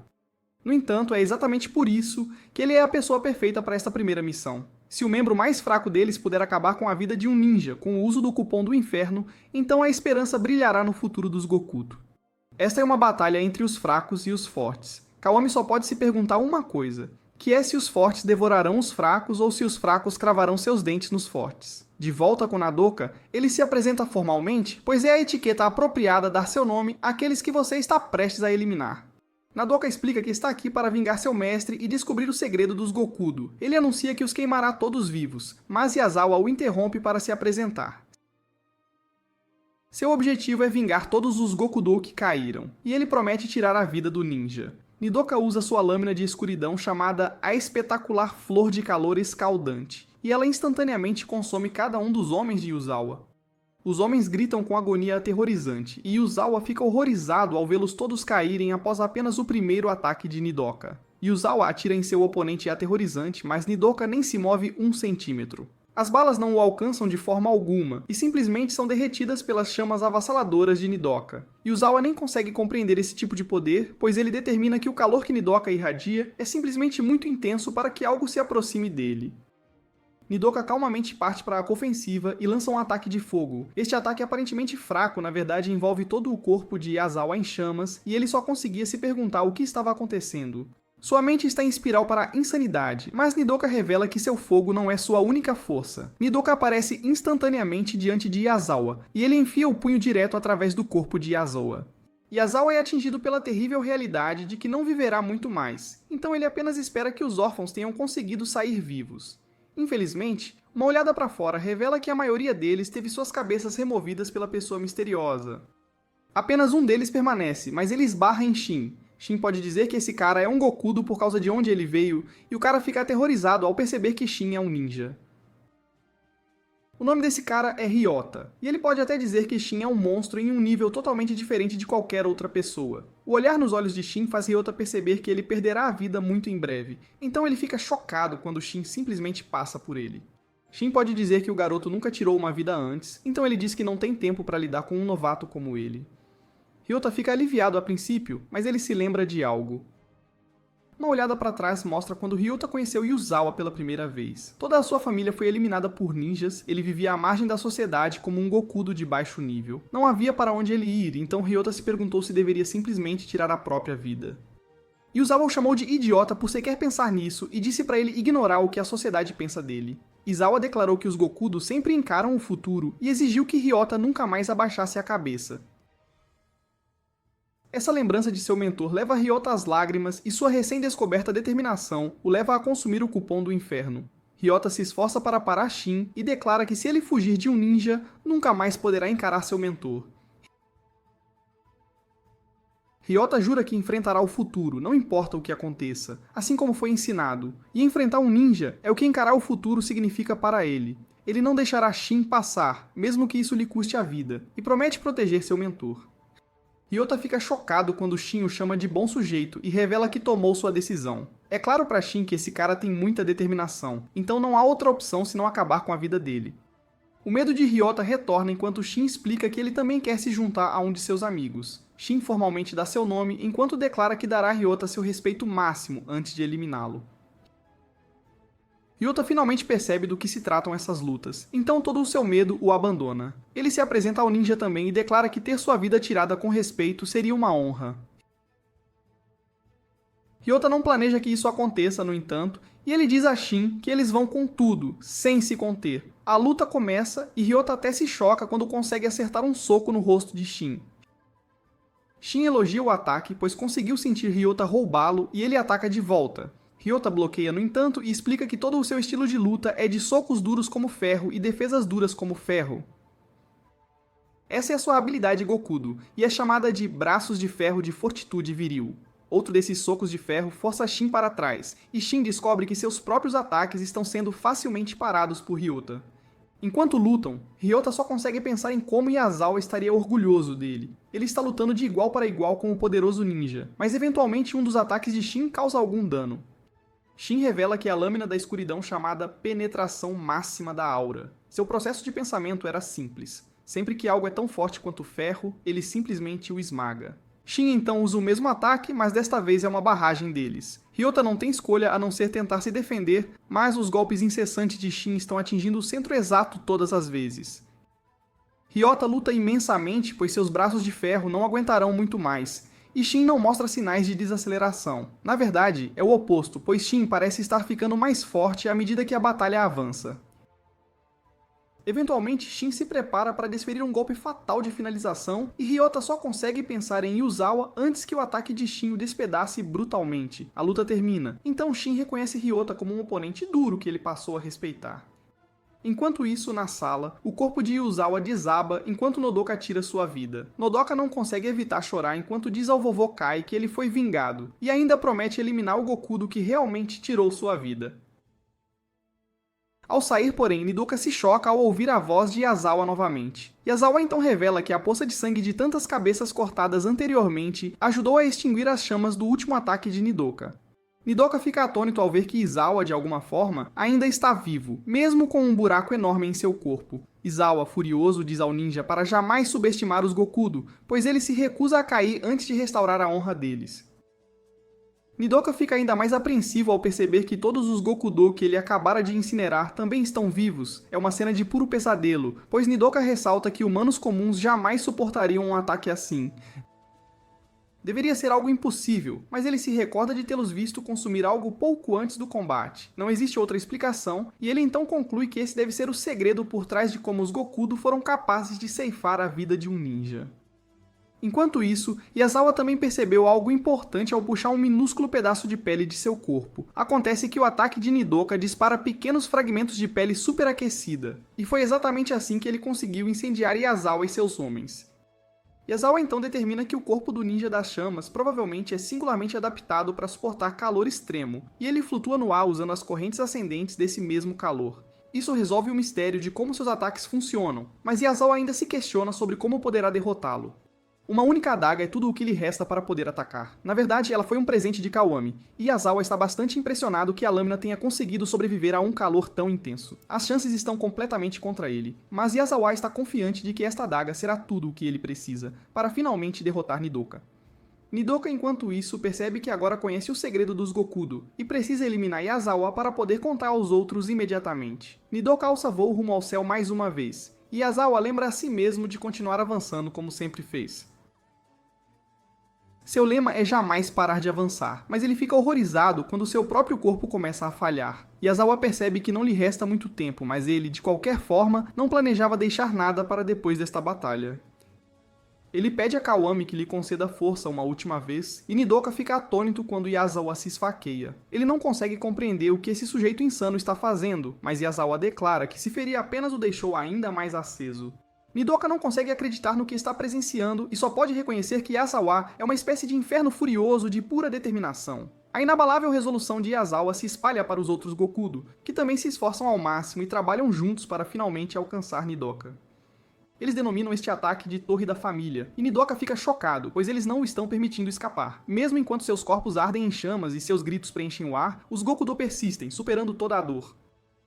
No entanto, é exatamente por isso que ele é a pessoa perfeita para esta primeira missão. Se o membro mais fraco deles puder acabar com a vida de um ninja com o uso do cupom do inferno, então a esperança brilhará no futuro dos Gokudo. Esta é uma batalha entre os fracos e os fortes. Kawami só pode se perguntar uma coisa, que é se os fortes devorarão os fracos ou se os fracos cravarão seus dentes nos fortes. De volta com Nadoka, ele se apresenta formalmente, pois é a etiqueta apropriada dar seu nome àqueles que você está prestes a eliminar. Nadoka explica que está aqui para vingar seu mestre e descobrir o segredo dos Gokudo. Ele anuncia que os queimará todos vivos, mas Yazawa o interrompe para se apresentar. Seu objetivo é vingar todos os Gokudo que caíram, e ele promete tirar a vida do ninja. Nidoka usa sua lâmina de escuridão chamada a espetacular flor de calor escaldante, e ela instantaneamente consome cada um dos homens de Yuzawa. Os homens gritam com agonia aterrorizante, e Yuzawa fica horrorizado ao vê-los todos caírem após apenas o primeiro ataque de Nidoka. Yuzawa atira em seu oponente aterrorizante, mas Nidoka nem se move 1 centímetro. As balas não o alcançam de forma alguma, e simplesmente são derretidas pelas chamas avassaladoras de Nidoka. Yuzawa nem consegue compreender esse tipo de poder, pois ele determina que o calor que Nidoka irradia é simplesmente muito intenso para que algo se aproxime dele. Nidoka calmamente parte para a ofensiva e lança um ataque de fogo. Este ataque aparentemente fraco, na verdade envolve todo o corpo de Yazawa em chamas, e ele só conseguia se perguntar o que estava acontecendo. Sua mente está em espiral para a insanidade, mas Nidoka revela que seu fogo não é sua única força. Nidoka aparece instantaneamente diante de Yazawa, e ele enfia o punho direto através do corpo de Yazawa. Yazawa é atingido pela terrível realidade de que não viverá muito mais, então ele apenas espera que os órfãos tenham conseguido sair vivos. Infelizmente, uma olhada para fora revela que a maioria deles teve suas cabeças removidas pela pessoa misteriosa. Apenas um deles permanece, mas ele esbarra em Shin. Shin pode dizer que esse cara é um Gokudo por causa de onde ele veio, e o cara fica aterrorizado ao perceber que Shin é um ninja. O nome desse cara é Ryota, e ele pode até dizer que Shin é um monstro em um nível totalmente diferente de qualquer outra pessoa. O olhar nos olhos de Shin faz Ryota perceber que ele perderá a vida muito em breve, então ele fica chocado quando Shin simplesmente passa por ele. Shin pode dizer que o garoto nunca tirou uma vida antes, então ele diz que não tem tempo para lidar com um novato como ele. Ryota fica aliviado a princípio, mas ele se lembra de algo. Uma olhada para trás mostra quando Ryota conheceu Yuzawa pela primeira vez. Toda a sua família foi eliminada por ninjas, ele vivia à margem da sociedade como um Gokudo de baixo nível. Não havia para onde ele ir, então Ryota se perguntou se deveria simplesmente tirar a própria vida. Yuzawa o chamou de idiota por sequer pensar nisso e disse para ele ignorar o que a sociedade pensa dele. Izawa declarou que os Gokudos sempre encaram o futuro e exigiu que Ryota nunca mais abaixasse a cabeça. Essa lembrança de seu mentor leva Ryota às lágrimas e sua recém-descoberta determinação o leva a consumir o cupom do inferno. Ryota se esforça para parar Shin e declara que se ele fugir de um ninja, nunca mais poderá encarar seu mentor. Ryota jura que enfrentará o futuro, não importa o que aconteça, assim como foi ensinado. E enfrentar um ninja é o que encarar o futuro significa para ele. Ele não deixará Shin passar, mesmo que isso lhe custe a vida, e promete proteger seu mentor. Ryota fica chocado quando Shin o chama de bom sujeito e revela que tomou sua decisão. É claro para Shin que esse cara tem muita determinação, então não há outra opção senão acabar com a vida dele. O medo de Ryota retorna enquanto Shin explica que ele também quer se juntar a um de seus amigos. Shin formalmente dá seu nome, enquanto declara que dará a Ryota seu respeito máximo antes de eliminá-lo. Ryota finalmente percebe do que se tratam essas lutas, então todo o seu medo o abandona. Ele se apresenta ao ninja também e declara que ter sua vida tirada com respeito seria uma honra. Ryota não planeja que isso aconteça, no entanto, e ele diz a Shin que eles vão com tudo, sem se conter. A luta começa e Ryota até se choca quando consegue acertar um soco no rosto de Shin. Shin elogia o ataque, pois conseguiu sentir Ryota roubá-lo e ele ataca de volta. Ryota bloqueia, no entanto, e explica que todo o seu estilo de luta é de socos duros como ferro e defesas duras como ferro. Essa é a sua habilidade Gokudo, e é chamada de braços de ferro de fortitude viril. Outro desses socos de ferro força Shin para trás, e Shin descobre que seus próprios ataques estão sendo facilmente parados por Ryota. Enquanto lutam, Ryota só consegue pensar em como Yazawa estaria orgulhoso dele. Ele está lutando de igual para igual com o poderoso ninja, mas eventualmente um dos ataques de Shin causa algum dano. Shin revela que a lâmina da escuridão chamada penetração máxima da aura. Seu processo de pensamento era simples. Sempre que algo é tão forte quanto ferro, ele simplesmente o esmaga. Shin então usa o mesmo ataque, mas desta vez é uma barragem deles. Ryota não tem escolha a não ser tentar se defender, mas os golpes incessantes de Shin estão atingindo o centro exato todas as vezes. Ryota luta imensamente, pois seus braços de ferro não aguentarão muito mais, e Shin não mostra sinais de desaceleração. Na verdade, é o oposto, pois Shin parece estar ficando mais forte à medida que a batalha avança. Eventualmente, Shin se prepara para desferir um golpe fatal de finalização e Ryota só consegue pensar em Yuzawa antes que o ataque de Shin o despedace brutalmente. A luta termina, então Shin reconhece Ryota como um oponente duro que ele passou a respeitar. Enquanto isso, na sala, o corpo de Yuzawa desaba enquanto Nodoka tira sua vida. Nodoka não consegue evitar chorar enquanto diz ao vovô Kai que ele foi vingado, e ainda promete eliminar o Gokudo que realmente tirou sua vida. Ao sair, porém, Nodoka se choca ao ouvir a voz de Yazawa novamente. Yazawa então revela que a poça de sangue de tantas cabeças cortadas anteriormente ajudou a extinguir as chamas do último ataque de Nodoka. Nodoka fica atônito ao ver que Izawa, de alguma forma, ainda está vivo, mesmo com um buraco enorme em seu corpo. Izawa, furioso, diz ao ninja para jamais subestimar os Gokudo, pois ele se recusa a cair antes de restaurar a honra deles. Nodoka fica ainda mais apreensivo ao perceber que todos os Gokudo que ele acabara de incinerar também estão vivos. É uma cena de puro pesadelo, pois Nodoka ressalta que humanos comuns jamais suportariam um ataque assim. Deveria ser algo impossível, mas ele se recorda de tê-los visto consumir algo pouco antes do combate. Não existe outra explicação, e ele então conclui que esse deve ser o segredo por trás de como os Gokudo foram capazes de ceifar a vida de um ninja. Enquanto isso, Yazawa também percebeu algo importante ao puxar um minúsculo pedaço de pele de seu corpo. Acontece que o ataque de Nodoka dispara pequenos fragmentos de pele superaquecida, e foi exatamente assim que ele conseguiu incendiar Yazawa e seus homens. Yazawa então determina que o corpo do ninja das chamas provavelmente é singularmente adaptado para suportar calor extremo, e ele flutua no ar usando as correntes ascendentes desse mesmo calor. Isso resolve o mistério de como seus ataques funcionam, mas Yazawa ainda se questiona sobre como poderá derrotá-lo. Uma única adaga é tudo o que lhe resta para poder atacar. Na verdade, ela foi um presente de Kawami, e Yazawa está bastante impressionado que a lâmina tenha conseguido sobreviver a um calor tão intenso. As chances estão completamente contra ele, mas Yazawa está confiante de que esta adaga será tudo o que ele precisa para finalmente derrotar Nodoka. Nidoka, enquanto isso, percebe que agora conhece o segredo dos Gokudo e precisa eliminar Yazawa para poder contar aos outros imediatamente. Nidoka alça voo rumo ao céu mais uma vez, e Yazawa lembra a si mesmo de continuar avançando como sempre fez. Seu lema é jamais parar de avançar, mas ele fica horrorizado quando seu próprio corpo começa a falhar. Yazawa percebe que não lhe resta muito tempo, mas ele, de qualquer forma, não planejava deixar nada para depois desta batalha. Ele pede a Kawami que lhe conceda força uma última vez, e Nidoka fica atônito quando Yazawa se esfaqueia. Ele não consegue compreender o que esse sujeito insano está fazendo, mas Yazawa declara que se ferir apenas o deixou ainda mais aceso. Nidoka não consegue acreditar no que está presenciando e só pode reconhecer que Yazawa é uma espécie de inferno furioso de pura determinação. A inabalável resolução de Yazawa se espalha para os outros Gokudo, que também se esforçam ao máximo e trabalham juntos para finalmente alcançar Nidoka. Eles denominam este ataque de Torre da Família, e Nidoka fica chocado, pois eles não o estão permitindo escapar. Mesmo enquanto seus corpos ardem em chamas e seus gritos preenchem o ar, os Gokudo persistem, superando toda a dor.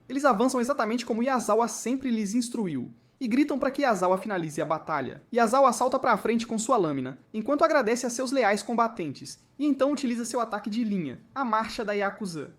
Eles avançam exatamente como Yazawa sempre lhes instruiu, e gritam para que Yazawa finalize a batalha. Yazawa salta para a frente com sua lâmina, enquanto agradece a seus leais combatentes, e então utiliza seu ataque de linha, a Marcha da Yakuza.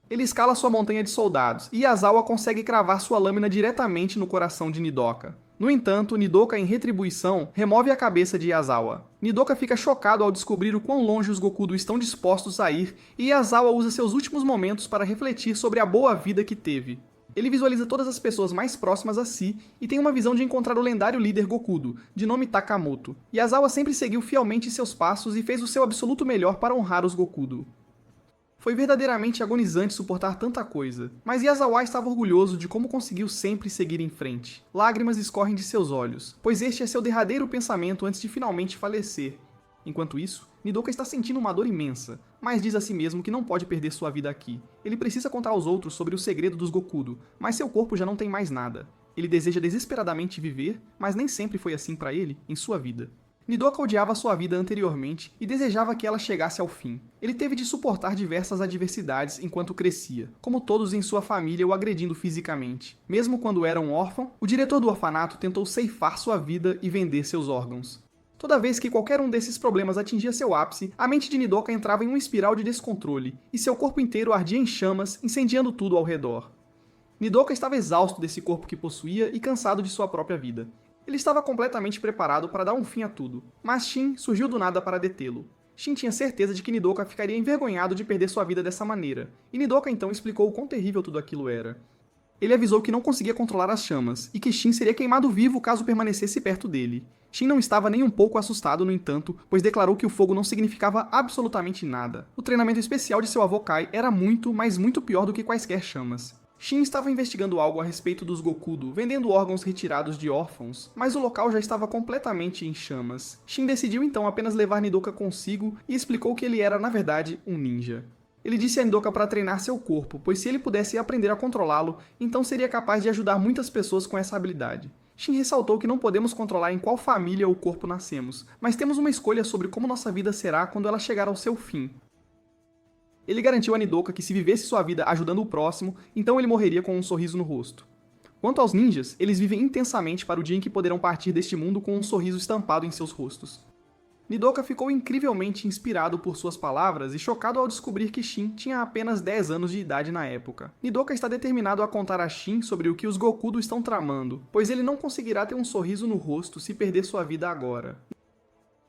Ele escala sua montanha de soldados, e Yazawa consegue cravar sua lâmina diretamente no coração de Nidoka. No entanto, Nidoka, em retribuição, remove a cabeça de Yazawa. Nidoka fica chocado ao descobrir o quão longe os Gokudo estão dispostos a ir, e Yazawa usa seus últimos momentos para refletir sobre a boa vida que teve. Ele visualiza todas as pessoas mais próximas a si e tem uma visão de encontrar o lendário líder Gokudo, de nome Takamoto. Yazawa sempre seguiu fielmente seus passos e fez o seu absoluto melhor para honrar os Gokudo. Foi verdadeiramente agonizante suportar tanta coisa, mas Yazawa estava orgulhoso de como conseguiu sempre seguir em frente. Lágrimas escorrem de seus olhos, pois este é seu derradeiro pensamento antes de finalmente falecer. Enquanto isso, Nidoka está sentindo uma dor imensa, mas diz a si mesmo que não pode perder sua vida aqui. Ele precisa contar aos outros sobre o segredo dos Gokudo, mas seu corpo já não tem mais nada. Ele deseja desesperadamente viver, mas nem sempre foi assim para ele em sua vida. Nidoka odiava sua vida anteriormente e desejava que ela chegasse ao fim. Ele teve de suportar diversas adversidades enquanto crescia, como todos em sua família o agredindo fisicamente. Mesmo quando era um órfão, o diretor do orfanato tentou ceifar sua vida e vender seus órgãos. Toda vez que qualquer um desses problemas atingia seu ápice, a mente de Nidoka entrava em uma espiral de descontrole, e seu corpo inteiro ardia em chamas, incendiando tudo ao redor. Nidoka estava exausto desse corpo que possuía e cansado de sua própria vida. Ele estava completamente preparado para dar um fim a tudo, mas Shin surgiu do nada para detê-lo. Shin tinha certeza de que Nidoka ficaria envergonhado de perder sua vida dessa maneira, e Nidoka então explicou o quão terrível tudo aquilo era. Ele avisou que não conseguia controlar as chamas, e que Shin seria queimado vivo caso permanecesse perto dele. Shin não estava nem um pouco assustado, no entanto, pois declarou que o fogo não significava absolutamente nada. O treinamento especial de seu avô Kai era muito, mas muito pior do que quaisquer chamas. Shin estava investigando algo a respeito dos Gokudo, vendendo órgãos retirados de órfãos, mas o local já estava completamente em chamas. Shin decidiu então apenas levar Nidoka consigo e explicou que ele era, na verdade, um ninja. Ele disse a Nidoka para treinar seu corpo, pois se ele pudesse aprender a controlá-lo, então seria capaz de ajudar muitas pessoas com essa habilidade. Shin ressaltou que não podemos controlar em qual família ou corpo nascemos, mas temos uma escolha sobre como nossa vida será quando ela chegar ao seu fim. Ele garantiu a Nidoka que se vivesse sua vida ajudando o próximo, então ele morreria com um sorriso no rosto. Quanto aos ninjas, eles vivem intensamente para o dia em que poderão partir deste mundo com um sorriso estampado em seus rostos. Nidoka ficou incrivelmente inspirado por suas palavras e chocado ao descobrir que Shin tinha apenas 10 anos de idade na época. Nidoka está determinado a contar a Shin sobre o que os Gokudo estão tramando, pois ele não conseguirá ter um sorriso no rosto se perder sua vida agora.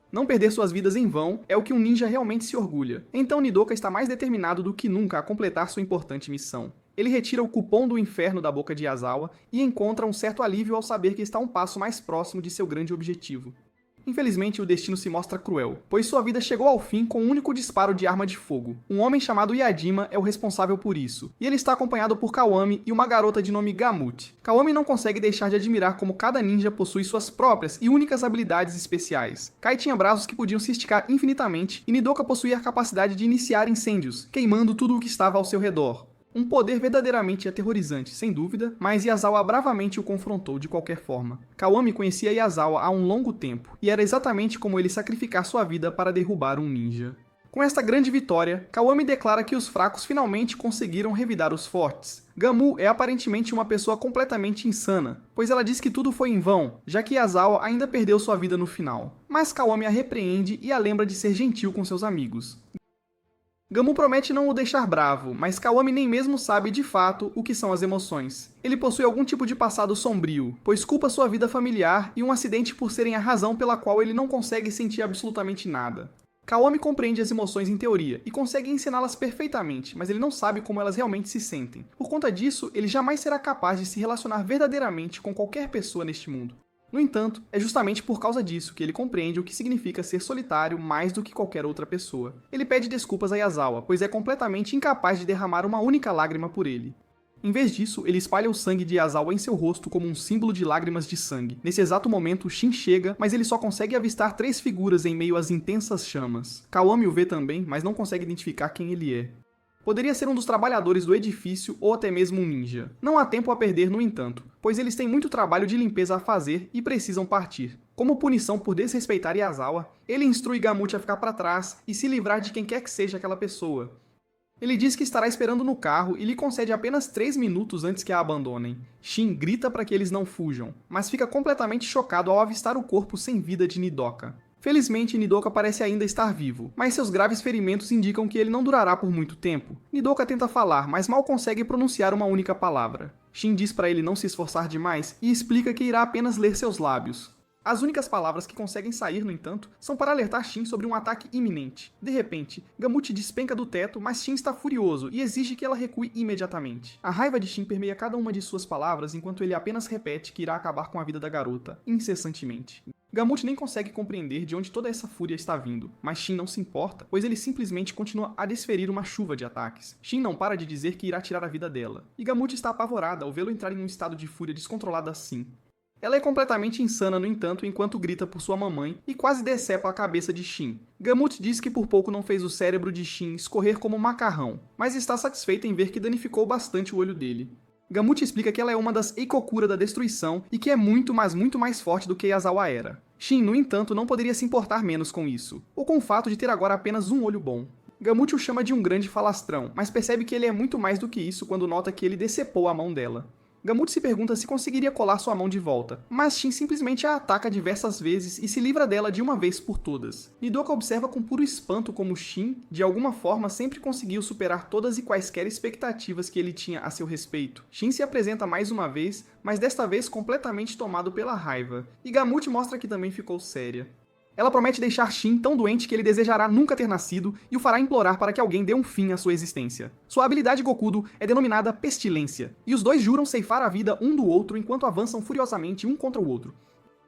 Não perder suas vidas em vão é o que um ninja realmente se orgulha. Então Nidoka está mais determinado do que nunca a completar sua importante missão. Ele retira o cupom do inferno da boca de Yazawa e encontra um certo alívio ao saber que está um passo mais próximo de seu grande objetivo. Infelizmente, o destino se mostra cruel, pois sua vida chegou ao fim com um único disparo de arma de fogo. Um homem chamado Yadima é o responsável por isso, e ele está acompanhado por Kawami e uma garota de nome Gamut. Kawami não consegue deixar de admirar como cada ninja possui suas próprias e únicas habilidades especiais. Kai tinha braços que podiam se esticar infinitamente, e Nidoka possuía a capacidade de iniciar incêndios, queimando tudo o que estava ao seu redor. Um poder verdadeiramente aterrorizante, sem dúvida, mas Yazawa bravamente o confrontou de qualquer forma. Kawami conhecia Yazawa há um longo tempo, e era exatamente como ele sacrificar sua vida para derrubar um ninja. Com esta grande vitória, Kawami declara que os fracos finalmente conseguiram revidar os fortes. Gamu é aparentemente uma pessoa completamente insana, pois ela diz que tudo foi em vão, já que Yazawa ainda perdeu sua vida no final. Mas Kawami a repreende e a lembra de ser gentil com seus amigos. Gamu promete não o deixar bravo, mas Kawami nem mesmo sabe de fato o que são as emoções. Ele possui algum tipo de passado sombrio, pois culpa sua vida familiar e um acidente por serem a razão pela qual ele não consegue sentir absolutamente nada. Kawami compreende as emoções em teoria e consegue ensiná-las perfeitamente, mas ele não sabe como elas realmente se sentem. Por conta disso, ele jamais será capaz de se relacionar verdadeiramente com qualquer pessoa neste mundo. No entanto, é justamente por causa disso que ele compreende o que significa ser solitário mais do que qualquer outra pessoa. Ele pede desculpas a Yazawa, pois é completamente incapaz de derramar uma única lágrima por ele. Em vez disso, ele espalha o sangue de Yazawa em seu rosto como um símbolo de lágrimas de sangue. Nesse exato momento, Shin chega, mas ele só consegue avistar 3 figuras em meio às intensas chamas. Kawami o vê também, mas não consegue identificar quem ele é. Poderia ser um dos trabalhadores do edifício ou até mesmo um ninja. Não há tempo a perder, no entanto, pois eles têm muito trabalho de limpeza a fazer e precisam partir. Como punição por desrespeitar Yazawa, ele instrui Gamut a ficar para trás e se livrar de quem quer que seja aquela pessoa. Ele diz que estará esperando no carro e lhe concede apenas 3 minutos antes que a abandonem. Shin grita para que eles não fujam, mas fica completamente chocado ao avistar o corpo sem vida de Nidoka. Felizmente, Nidoka parece ainda estar vivo, mas seus graves ferimentos indicam que ele não durará por muito tempo. Nidoka tenta falar, mas mal consegue pronunciar uma única palavra. Shin diz para ele não se esforçar demais e explica que irá apenas ler seus lábios. As únicas palavras que conseguem sair, no entanto, são para alertar Shin sobre um ataque iminente. De repente, Gamut despenca do teto, mas Shin está furioso e exige que ela recue imediatamente. A raiva de Shin permeia cada uma de suas palavras, enquanto ele apenas repete que irá acabar com a vida da garota, incessantemente. Gamut nem consegue compreender de onde toda essa fúria está vindo, mas Shin não se importa, pois ele simplesmente continua a desferir uma chuva de ataques. Shin não para de dizer que irá tirar a vida dela, e Gamut está apavorada ao vê-lo entrar em um estado de fúria descontrolada assim. Ela é completamente insana, no entanto, enquanto grita por sua mamãe e quase decepa a cabeça de Shin. Gamut diz que por pouco não fez o cérebro de Shin escorrer como macarrão, mas está satisfeita em ver que danificou bastante o olho dele. Gamut explica que ela é uma das Eikokura da destruição e que é muito mais forte do que Yazawa era. Shin, no entanto, não poderia se importar menos com isso, ou com o fato de ter agora apenas um olho bom. Gamut o chama de um grande falastrão, mas percebe que ele é muito mais do que isso quando nota que ele decepou a mão dela. Gamut se pergunta se conseguiria colar sua mão de volta, mas Shin simplesmente a ataca diversas vezes e se livra dela de uma vez por todas. Nidoka observa com puro espanto como Shin, de alguma forma, sempre conseguiu superar todas e quaisquer expectativas que ele tinha a seu respeito. Shin se apresenta mais uma vez, mas desta vez completamente tomado pela raiva, e Gamut mostra que também ficou séria. Ela promete deixar Shin tão doente que ele desejará nunca ter nascido e o fará implorar para que alguém dê um fim à sua existência. Sua habilidade Gokudo é denominada Pestilência, e os dois juram ceifar a vida um do outro enquanto avançam furiosamente um contra o outro.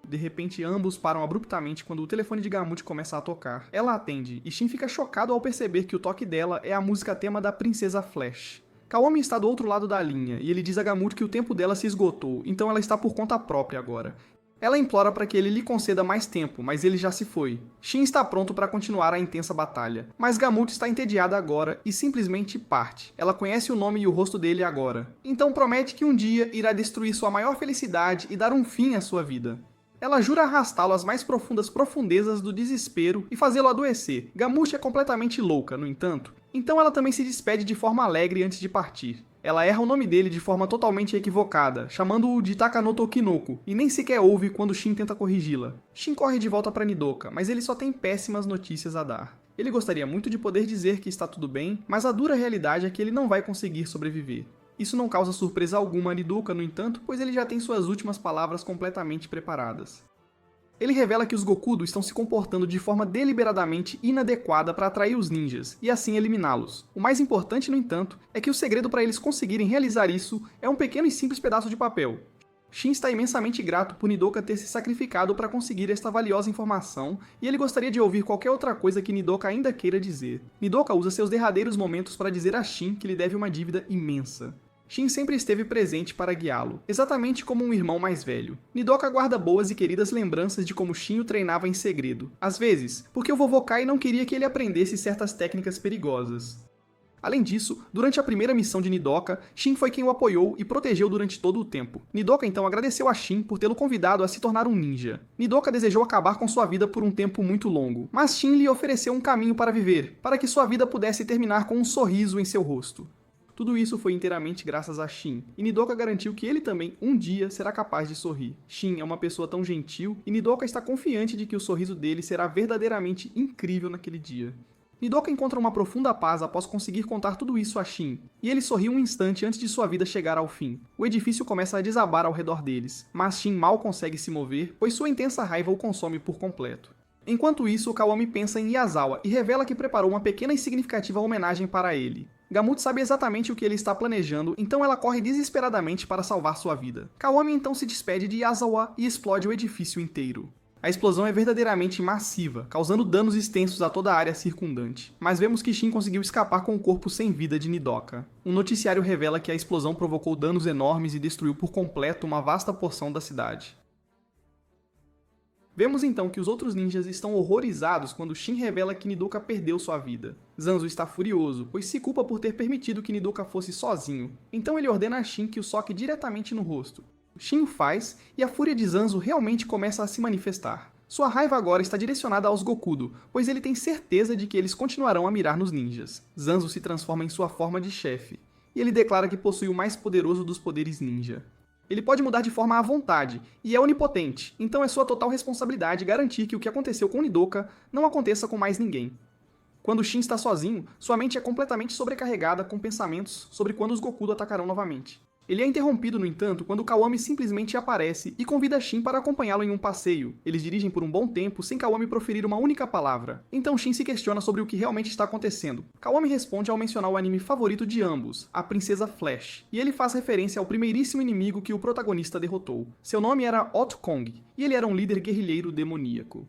De repente, ambos param abruptamente quando o telefone de Gamut começa a tocar. Ela atende, e Shin fica chocado ao perceber que o toque dela é a música tema da Princesa Flash. Kawami está do outro lado da linha, e ele diz a Gamut que o tempo dela se esgotou, então ela está por conta própria agora. Ela implora para que ele lhe conceda mais tempo, mas ele já se foi. Shin está pronto para continuar a intensa batalha, mas Gamut está entediada agora e simplesmente parte. Ela conhece o nome e o rosto dele agora, então promete que um dia irá destruir sua maior felicidade e dar um fim à sua vida. Ela jura arrastá-lo às mais profundas profundezas do desespero e fazê-lo adoecer. Gamut é completamente louca, no entanto, então ela também se despede de forma alegre antes de partir. Ela erra o nome dele de forma totalmente equivocada, chamando-o de Takanoto Kinoko, e nem sequer ouve quando Shin tenta corrigi-la. Shin corre de volta para Nidoka, mas ele só tem péssimas notícias a dar. Ele gostaria muito de poder dizer que está tudo bem, mas a dura realidade é que ele não vai conseguir sobreviver. Isso não causa surpresa alguma a Nidoka, no entanto, pois ele já tem suas últimas palavras completamente preparadas. Ele revela que os Gokudo estão se comportando de forma deliberadamente inadequada para atrair os ninjas, e assim eliminá-los. O mais importante, no entanto, é que o segredo para eles conseguirem realizar isso é um pequeno e simples pedaço de papel. Shin está imensamente grato por Nidoka ter se sacrificado para conseguir esta valiosa informação, e ele gostaria de ouvir qualquer outra coisa que Nidoka ainda queira dizer. Nidoka usa seus derradeiros momentos para dizer a Shin que lhe deve uma dívida imensa. Shin sempre esteve presente para guiá-lo, exatamente como um irmão mais velho. Nidoka guarda boas e queridas lembranças de como Shin o treinava em segredo, às vezes, porque o vovô Kai não queria que ele aprendesse certas técnicas perigosas. Além disso, durante a primeira missão de Nidoka, Shin foi quem o apoiou e protegeu durante todo o tempo. Nidoka então agradeceu a Shin por tê-lo convidado a se tornar um ninja. Nidoka desejou acabar com sua vida por um tempo muito longo, mas Shin lhe ofereceu um caminho para viver, para que sua vida pudesse terminar com um sorriso em seu rosto. Tudo isso foi inteiramente graças a Shin, e Nidoka garantiu que ele também, um dia, será capaz de sorrir. Shin é uma pessoa tão gentil, e Nidoka está confiante de que o sorriso dele será verdadeiramente incrível naquele dia. Nidoka encontra uma profunda paz após conseguir contar tudo isso a Shin, e ele sorri um instante antes de sua vida chegar ao fim. O edifício começa a desabar ao redor deles, mas Shin mal consegue se mover, pois sua intensa raiva o consome por completo. Enquanto isso, Kawami pensa em Yazawa e revela que preparou uma pequena e significativa homenagem para ele. Gamut sabe exatamente o que ele está planejando, então ela corre desesperadamente para salvar sua vida. Kawami então se despede de Yazawa e explode o edifício inteiro. A explosão é verdadeiramente massiva, causando danos extensos a toda a área circundante. Mas vemos que Shin conseguiu escapar com o corpo sem vida de Nidoka. Um noticiário revela que a explosão provocou danos enormes e destruiu por completo uma vasta porção da cidade. Vemos então que os outros ninjas estão horrorizados quando Shin revela que Nidoka perdeu sua vida. Zanzo está furioso, pois se culpa por ter permitido que Nidoka fosse sozinho. Então ele ordena a Shin que o soque diretamente no rosto. Shin o faz, e a fúria de Zanzo realmente começa a se manifestar. Sua raiva agora está direcionada aos Gokudo, pois ele tem certeza de que eles continuarão a mirar nos ninjas. Zanzo se transforma em sua forma de chefe, e ele declara que possui o mais poderoso dos poderes ninja. Ele pode mudar de forma à vontade, e é onipotente, então é sua total responsabilidade garantir que o que aconteceu com Nidoka não aconteça com mais ninguém. Quando Shin está sozinho, sua mente é completamente sobrecarregada com pensamentos sobre quando os Gokudo atacarão novamente. Ele é interrompido, no entanto, quando Kawami simplesmente aparece e convida Shin para acompanhá-lo em um passeio. Eles dirigem por um bom tempo sem Kawami proferir uma única palavra. Então Shin se questiona sobre o que realmente está acontecendo. Kawami responde ao mencionar o anime favorito de ambos, a Princesa Flash, e ele faz referência ao primeiríssimo inimigo que o protagonista derrotou. Seu nome era Otkong, e ele era um líder guerrilheiro demoníaco.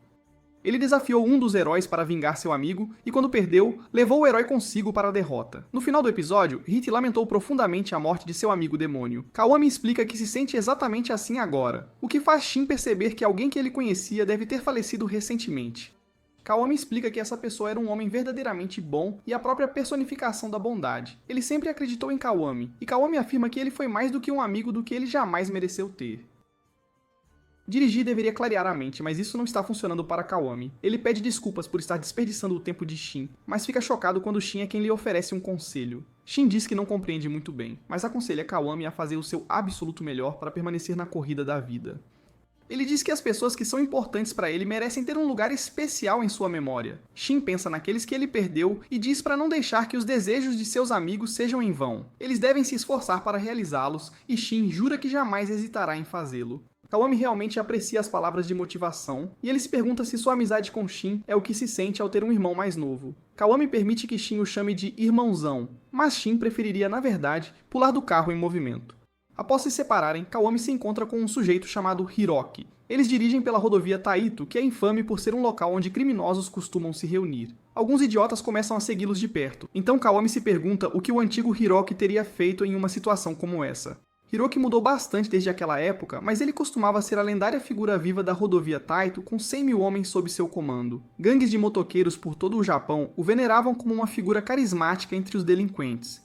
Ele desafiou um dos heróis para vingar seu amigo, e quando perdeu, levou o herói consigo para a derrota. No final do episódio, Hit lamentou profundamente a morte de seu amigo demônio. Kawami explica que se sente exatamente assim agora, o que faz Shin perceber que alguém que ele conhecia deve ter falecido recentemente. Kawami explica que essa pessoa era um homem verdadeiramente bom e a própria personificação da bondade. Ele sempre acreditou em Kawami, e Kawami afirma que ele foi mais do que um amigo do que ele jamais mereceu ter. Dirigir deveria clarear a mente, mas isso não está funcionando para Kawami. Ele pede desculpas por estar desperdiçando o tempo de Shin, mas fica chocado quando Shin é quem lhe oferece um conselho. Shin diz que não compreende muito bem, mas aconselha Kawami a fazer o seu absoluto melhor para permanecer na corrida da vida. Ele diz que as pessoas que são importantes para ele merecem ter um lugar especial em sua memória. Shin pensa naqueles que ele perdeu e diz para não deixar que os desejos de seus amigos sejam em vão. Eles devem se esforçar para realizá-los, e Shin jura que jamais hesitará em fazê-lo. Kawami realmente aprecia as palavras de motivação, e ele se pergunta se sua amizade com Shin é o que se sente ao ter um irmão mais novo. Kawami permite que Shin o chame de irmãozão, mas Shin preferiria, na verdade, pular do carro em movimento. Após se separarem, Kawami se encontra com um sujeito chamado Hiroki. Eles dirigem pela rodovia Taito, que é infame por ser um local onde criminosos costumam se reunir. Alguns idiotas começam a segui-los de perto, então Kawami se pergunta o que o antigo Hiroki teria feito em uma situação como essa. Hiroki mudou bastante desde aquela época, mas ele costumava ser a lendária figura viva da rodovia Taito com 100 mil homens sob seu comando. Gangues de motoqueiros por todo o Japão o veneravam como uma figura carismática entre os delinquentes.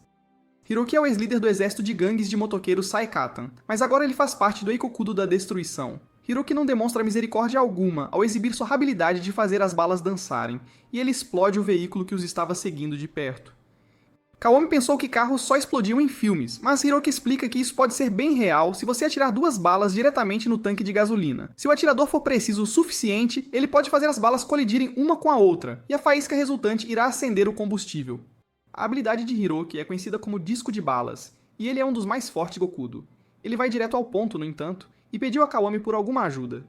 Hiroki é o ex-líder do exército de gangues de motoqueiros Saikatan, mas agora ele faz parte do Eikokudo da Destruição. Hiroki não demonstra misericórdia alguma ao exibir sua habilidade de fazer as balas dançarem, e ele explode o veículo que os estava seguindo de perto. Kawami pensou que carros só explodiam em filmes, mas Hiroki explica que isso pode ser bem real se você atirar 2 balas diretamente no tanque de gasolina. Se o atirador for preciso o suficiente, ele pode fazer as balas colidirem uma com a outra, e a faísca resultante irá acender o combustível. A habilidade de Hiroki é conhecida como disco de balas, e ele é um dos mais fortes Gokudo. Ele vai direto ao ponto, no entanto, e pediu a Kawami por alguma ajuda.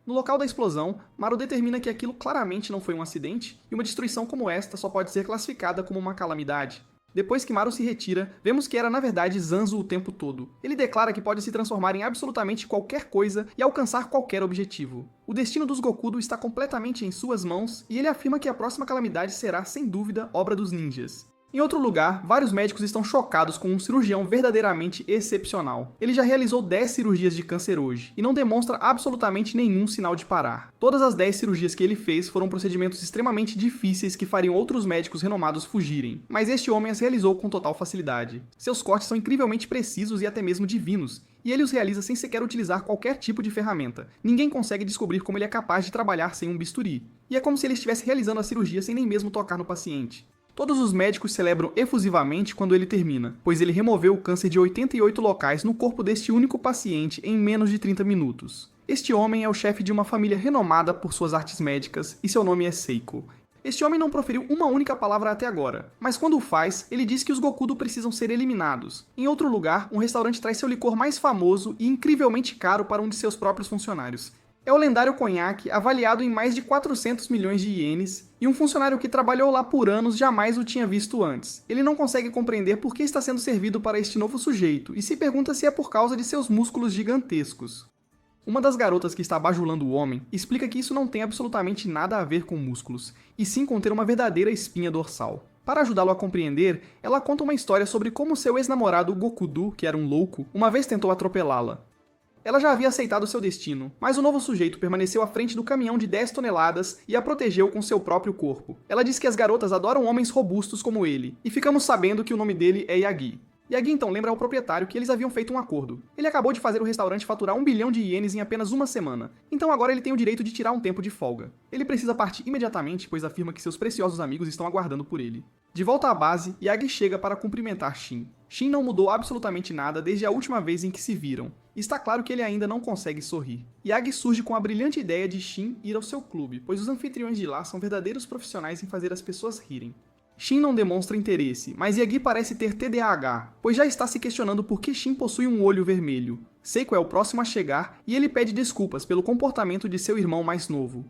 No local da explosão, Maru determina que aquilo claramente não foi um acidente, e uma destruição como esta só pode ser classificada como uma calamidade. Depois que Maru se retira, vemos que era na verdade Zanzo o tempo todo. Ele declara que pode se transformar em absolutamente qualquer coisa e alcançar qualquer objetivo. O destino dos Gokudo está completamente em suas mãos, e ele afirma que a próxima calamidade será, sem dúvida, obra dos ninjas. Em outro lugar, vários médicos estão chocados com um cirurgião verdadeiramente excepcional. Ele já realizou 10 cirurgias de câncer hoje, e não demonstra absolutamente nenhum sinal de parar. Todas as 10 cirurgias que ele fez foram procedimentos extremamente difíceis que fariam outros médicos renomados fugirem, mas este homem as realizou com total facilidade. Seus cortes são incrivelmente precisos e até mesmo divinos, e ele os realiza sem sequer utilizar qualquer tipo de ferramenta. Ninguém consegue descobrir como ele é capaz de trabalhar sem um bisturi. E é como se ele estivesse realizando a cirurgia sem nem mesmo tocar no paciente. Todos os médicos celebram efusivamente quando ele termina, pois ele removeu o câncer de 88 locais no corpo deste único paciente em menos de 30 minutos. Este homem é o chefe de uma família renomada por suas artes médicas, e seu nome é Seiko. Este homem não proferiu uma única palavra até agora, mas quando o faz, ele diz que os Gokudo precisam ser eliminados. Em outro lugar, um restaurante traz seu licor mais famoso e incrivelmente caro para um de seus próprios funcionários. É o lendário conhaque, avaliado em mais de 400 milhões de ienes, e um funcionário que trabalhou lá por anos jamais o tinha visto antes. Ele não consegue compreender por que está sendo servido para este novo sujeito, e se pergunta se é por causa de seus músculos gigantescos. Uma das garotas que está bajulando o homem explica que isso não tem absolutamente nada a ver com músculos, e sim com ter uma verdadeira espinha dorsal. Para ajudá-lo a compreender, ela conta uma história sobre como seu ex-namorado Gokudo, que era um louco, uma vez tentou atropelá-la. Ela já havia aceitado seu destino, mas o novo sujeito permaneceu à frente do caminhão de 10 toneladas e a protegeu com seu próprio corpo. Ela diz que as garotas adoram homens robustos como ele, e ficamos sabendo que o nome dele é Yagi. Yagi então lembra ao proprietário que eles haviam feito um acordo. Ele acabou de fazer o restaurante faturar 1 bilhão de ienes em apenas uma semana, então agora ele tem o direito de tirar um tempo de folga. Ele precisa partir imediatamente, pois afirma que seus preciosos amigos estão aguardando por ele. De volta à base, Yagi chega para cumprimentar Shin. Shin não mudou absolutamente nada desde a última vez em que se viram. Está claro que ele ainda não consegue sorrir. Yagi surge com a brilhante ideia de Shin ir ao seu clube, pois os anfitriões de lá são verdadeiros profissionais em fazer as pessoas rirem. Shin não demonstra interesse, mas Yagi parece ter TDAH, pois já está se questionando por que Shin possui um olho vermelho. Seiko é o próximo a chegar e ele pede desculpas pelo comportamento de seu irmão mais novo.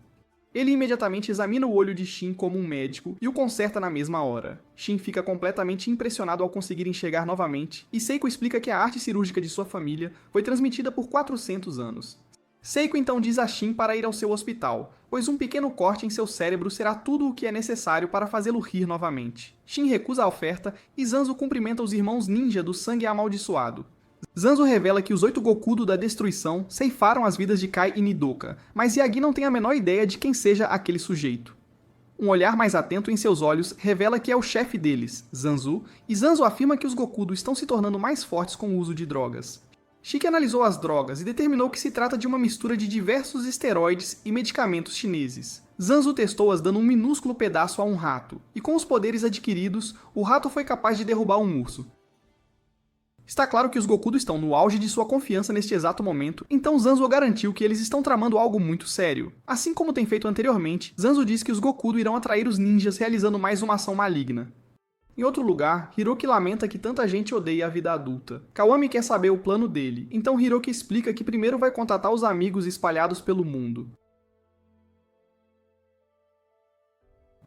Ele imediatamente examina o olho de Shin como um médico e o conserta na mesma hora. Shin fica completamente impressionado ao conseguir enxergar novamente, e Seiko explica que a arte cirúrgica de sua família foi transmitida por 400 anos. Seiko então diz a Shin para ir ao seu hospital, pois um pequeno corte em seu cérebro será tudo o que é necessário para fazê-lo rir novamente. Shin recusa a oferta e Zanzo cumprimenta os irmãos ninja do sangue amaldiçoado. Zanzo revela que os 8 Gokudo da destruição ceifaram as vidas de Kai e Nidoka, mas Yagi não tem a menor ideia de quem seja aquele sujeito. Um olhar mais atento em seus olhos revela que é o chefe deles, Zanzu, e Zanzo afirma que os Gokudo estão se tornando mais fortes com o uso de drogas. Shiki analisou as drogas e determinou que se trata de uma mistura de diversos esteroides e medicamentos chineses. Zanzu testou-as dando um minúsculo pedaço a um rato, e com os poderes adquiridos, o rato foi capaz de derrubar um urso. Está claro que os Gokudo estão no auge de sua confiança neste exato momento, então Zanzo garantiu que eles estão tramando algo muito sério. Assim como tem feito anteriormente, Zanzo diz que os Gokudo irão atrair os ninjas realizando mais uma ação maligna. Em outro lugar, Hiroki lamenta que tanta gente odeia a vida adulta. Kawami quer saber o plano dele, então Hiroki explica que primeiro vai contatar os amigos espalhados pelo mundo.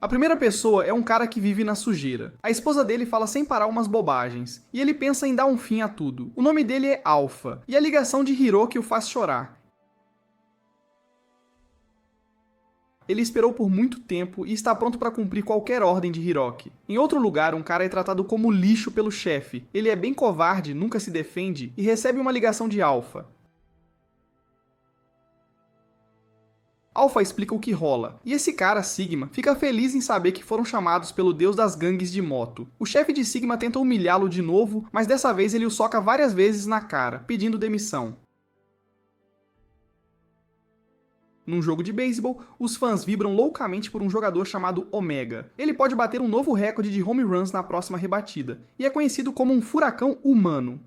A primeira pessoa é um cara que vive na sujeira. A esposa dele fala sem parar umas bobagens, e ele pensa em dar um fim a tudo. O nome dele é Alpha, e a ligação de Hiroki o faz chorar. Ele esperou por muito tempo e está pronto para cumprir qualquer ordem de Hiroki. Em outro lugar, um cara é tratado como lixo pelo chefe. Ele é bem covarde, nunca se defende, e recebe uma ligação de Alpha. Alpha explica o que rola, e esse cara, Sigma, fica feliz em saber que foram chamados pelo deus das gangues de moto. O chefe de Sigma tenta humilhá-lo de novo, mas dessa vez ele o soca várias vezes na cara, pedindo demissão. Num jogo de beisebol, os fãs vibram loucamente por um jogador chamado Omega. Ele pode bater um novo recorde de home runs na próxima rebatida, e é conhecido como um furacão humano.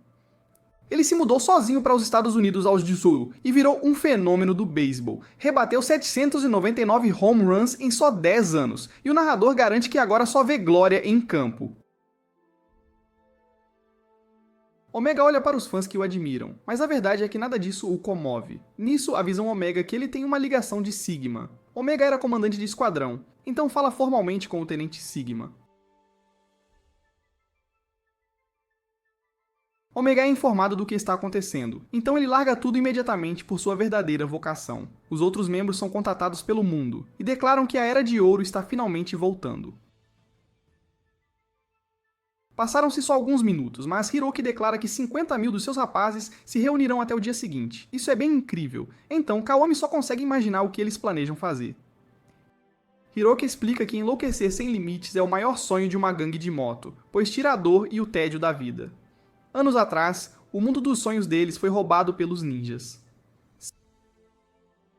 Ele se mudou sozinho para os Estados Unidos aos 18 e virou um fenômeno do beisebol. Rebateu 799 home runs em só 10 anos, e o narrador garante que agora só vê glória em campo. Omega olha para os fãs que o admiram, mas a verdade é que nada disso o comove. Nisso, avisam Omega que ele tem uma ligação de Sigma. Omega era comandante de esquadrão, então fala formalmente com o Tenente Sigma. Omega é informado do que está acontecendo, então ele larga tudo imediatamente por sua verdadeira vocação. Os outros membros são contatados pelo mundo, e declaram que a Era de Ouro está finalmente voltando. Passaram-se só alguns minutos, mas Hiroki declara que 50 mil dos seus rapazes se reunirão até o dia seguinte. Isso é bem incrível. Então, Kawami só consegue imaginar o que eles planejam fazer. Hiroki explica que enlouquecer sem limites é o maior sonho de uma gangue de moto, pois tira a dor e o tédio da vida. Anos atrás, o mundo dos sonhos deles foi roubado pelos ninjas.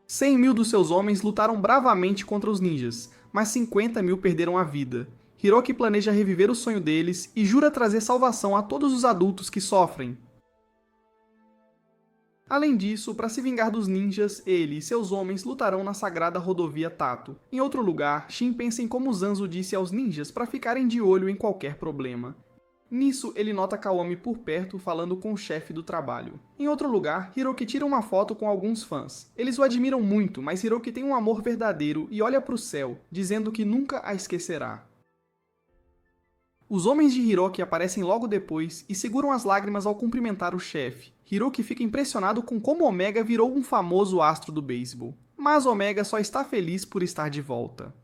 100 mil dos seus homens lutaram bravamente contra os ninjas, mas 50 mil perderam a vida. Hiroki planeja reviver o sonho deles e jura trazer salvação a todos os adultos que sofrem. Além disso, para se vingar dos ninjas, ele e seus homens lutarão na sagrada rodovia Tato. Em outro lugar, Shin pensa em como Zanzo disse aos ninjas para ficarem de olho em qualquer problema. Nisso, ele nota Kawami por perto falando com o chefe do trabalho. Em outro lugar, Hiroki tira uma foto com alguns fãs. Eles o admiram muito, mas Hiroki tem um amor verdadeiro e olha para o céu, dizendo que nunca a esquecerá. Os homens de Hiroki aparecem logo depois e seguram as lágrimas ao cumprimentar o chefe. Hiroki fica impressionado com como Omega virou um famoso astro do beisebol. Mas Omega só está feliz por estar de volta.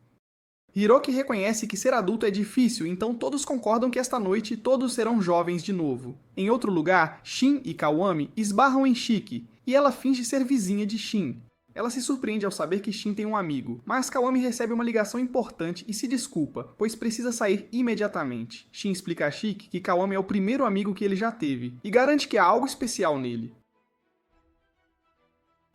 Hiroki reconhece que ser adulto é difícil, então todos concordam que esta noite todos serão jovens de novo. Em outro lugar, Shin e Kawami esbarram em Shiki, e ela finge ser vizinha de Shin. Ela se surpreende ao saber que Shin tem um amigo, mas Kawami recebe uma ligação importante e se desculpa, pois precisa sair imediatamente. Shin explica a Shiki que Kawami é o primeiro amigo que ele já teve, e garante que há algo especial nele.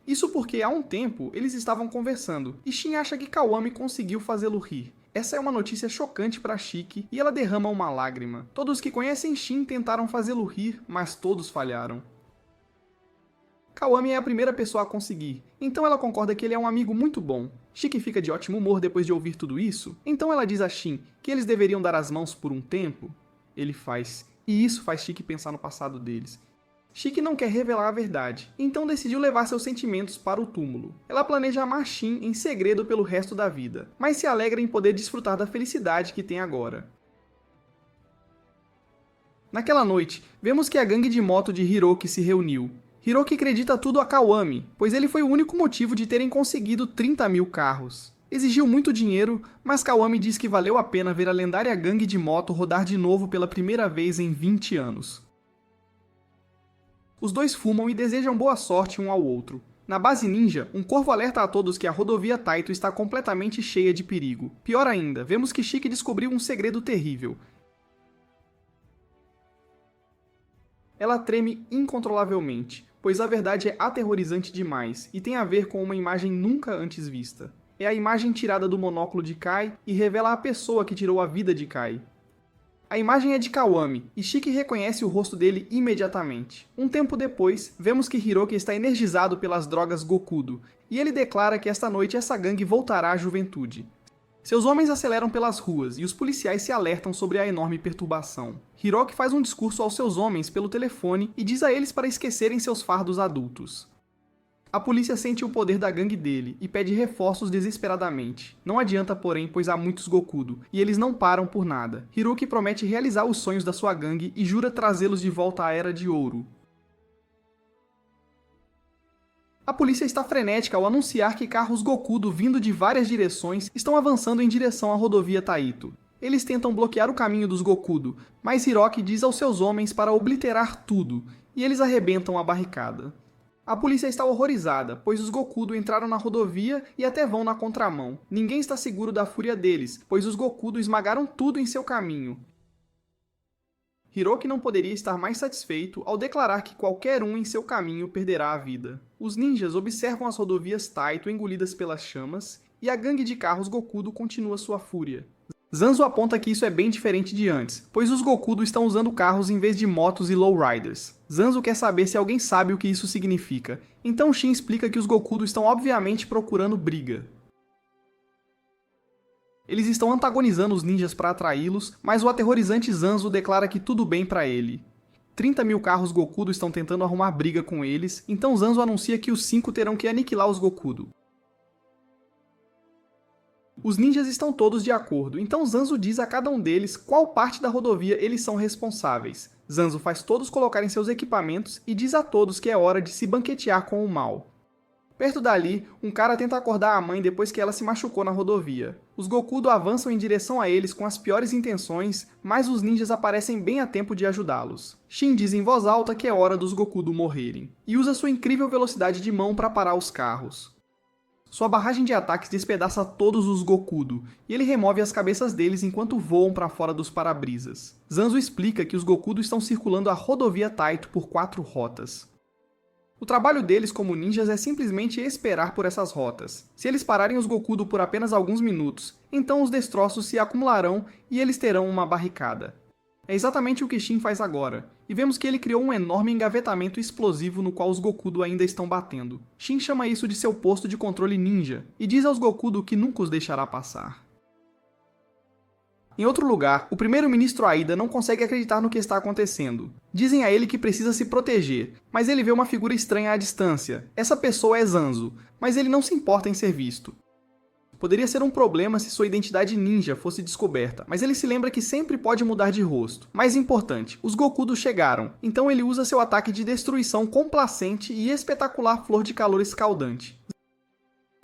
Isso porque há um tempo eles estavam conversando, e Shin acha que Kawami conseguiu fazê-lo rir. Essa é uma notícia chocante para Shiki e ela derrama uma lágrima. Todos que conhecem Shin tentaram fazê-lo rir, mas todos falharam. Kawami é a primeira pessoa a conseguir, então ela concorda que ele é um amigo muito bom. Shiki fica de ótimo humor depois de ouvir tudo isso, então ela diz a Shin que eles deveriam dar as mãos por um tempo. Ele faz, e isso faz Shiki pensar no passado deles. Shiki não quer revelar a verdade, então decidiu levar seus sentimentos para o túmulo. Ela planeja amar Shin em segredo pelo resto da vida, mas se alegra em poder desfrutar da felicidade que tem agora. Naquela noite, vemos que a gangue de moto de Hiroki se reuniu. Hiroki acredita tudo a Kawami, pois ele foi o único motivo de terem conseguido 30 mil carros. Exigiu muito dinheiro, mas Kawami diz que valeu a pena ver a lendária gangue de moto rodar de novo pela primeira vez em 20 anos. Os dois fumam e desejam boa sorte um ao outro. Na base ninja, um corvo alerta a todos que a rodovia Taito está completamente cheia de perigo. Pior ainda, vemos que Shiki descobriu um segredo terrível. Ela treme incontrolavelmente, pois a verdade é aterrorizante demais e tem a ver com uma imagem nunca antes vista. É a imagem tirada do monóculo de Kai e revela a pessoa que tirou a vida de Kai. A imagem é de Kawami, e Shiki reconhece o rosto dele imediatamente. Um tempo depois, vemos que Hiroki está energizado pelas drogas Gokudo, e ele declara que esta noite essa gangue voltará à juventude. Seus homens aceleram pelas ruas, e os policiais se alertam sobre a enorme perturbação. Hiroki faz um discurso aos seus homens pelo telefone e diz a eles para esquecerem seus fardos adultos. A polícia sente o poder da gangue dele e pede reforços desesperadamente. Não adianta, porém, pois há muitos Gokudo, e eles não param por nada. Hiroki promete realizar os sonhos da sua gangue e jura trazê-los de volta à Era de Ouro. A polícia está frenética ao anunciar que carros Gokudo vindo de várias direções estão avançando em direção à rodovia Taito. Eles tentam bloquear o caminho dos Gokudo, mas Hiroki diz aos seus homens para obliterar tudo, e eles arrebentam a barricada. A polícia está horrorizada, pois os Gokudo entraram na rodovia e até vão na contramão. Ninguém está seguro da fúria deles, pois os Gokudo esmagaram tudo em seu caminho. Hiroki não poderia estar mais satisfeito ao declarar que qualquer um em seu caminho perderá a vida. Os ninjas observam as rodovias Taito engolidas pelas chamas, e a gangue de carros Gokudo continua sua fúria. Zanzo aponta que isso é bem diferente de antes, pois os Gokudo estão usando carros em vez de motos e lowriders. Zanzo quer saber se alguém sabe o que isso significa, então Shin explica que os Gokudo estão obviamente procurando briga. Eles estão antagonizando os ninjas para atraí-los, mas o aterrorizante Zanzo declara que tudo bem para ele. 30 mil carros Gokudo estão tentando arrumar briga com eles, então Zanzo anuncia que os 5 terão que aniquilar os Gokudo. Os ninjas estão todos de acordo, então Zanzo diz a cada um deles qual parte da rodovia eles são responsáveis. Zanzo faz todos colocarem seus equipamentos e diz a todos que é hora de se banquetear com o mal. Perto dali, um cara tenta acordar a mãe depois que ela se machucou na rodovia. Os Gokudo avançam em direção a eles com as piores intenções, mas os ninjas aparecem bem a tempo de ajudá-los. Shin diz em voz alta que é hora dos Gokudo morrerem, e usa sua incrível velocidade de mão para parar os carros. Sua barragem de ataques despedaça todos os Gokudo, e ele remove as cabeças deles enquanto voam para fora dos para-brisas. Zanzo explica que os Gokudo estão circulando a rodovia Taito por 4 rotas. O trabalho deles como ninjas é simplesmente esperar por essas rotas. Se eles pararem os Gokudo por apenas alguns minutos, então os destroços se acumularão e eles terão uma barricada. É exatamente o que Shin faz agora, e vemos que ele criou um enorme engavetamento explosivo no qual os Gokudo ainda estão batendo. Shin chama isso de seu posto de controle ninja, e diz aos Gokudo que nunca os deixará passar. Em outro lugar, o primeiro-ministro Aida não consegue acreditar no que está acontecendo. Dizem a ele que precisa se proteger, mas ele vê uma figura estranha à distância. Essa pessoa é Zanzo, mas ele não se importa em ser visto. Poderia ser um problema se sua identidade ninja fosse descoberta, mas ele se lembra que sempre pode mudar de rosto. Mais importante, os Gokudo chegaram, então ele usa seu ataque de destruição complacente e espetacular flor de calor escaldante.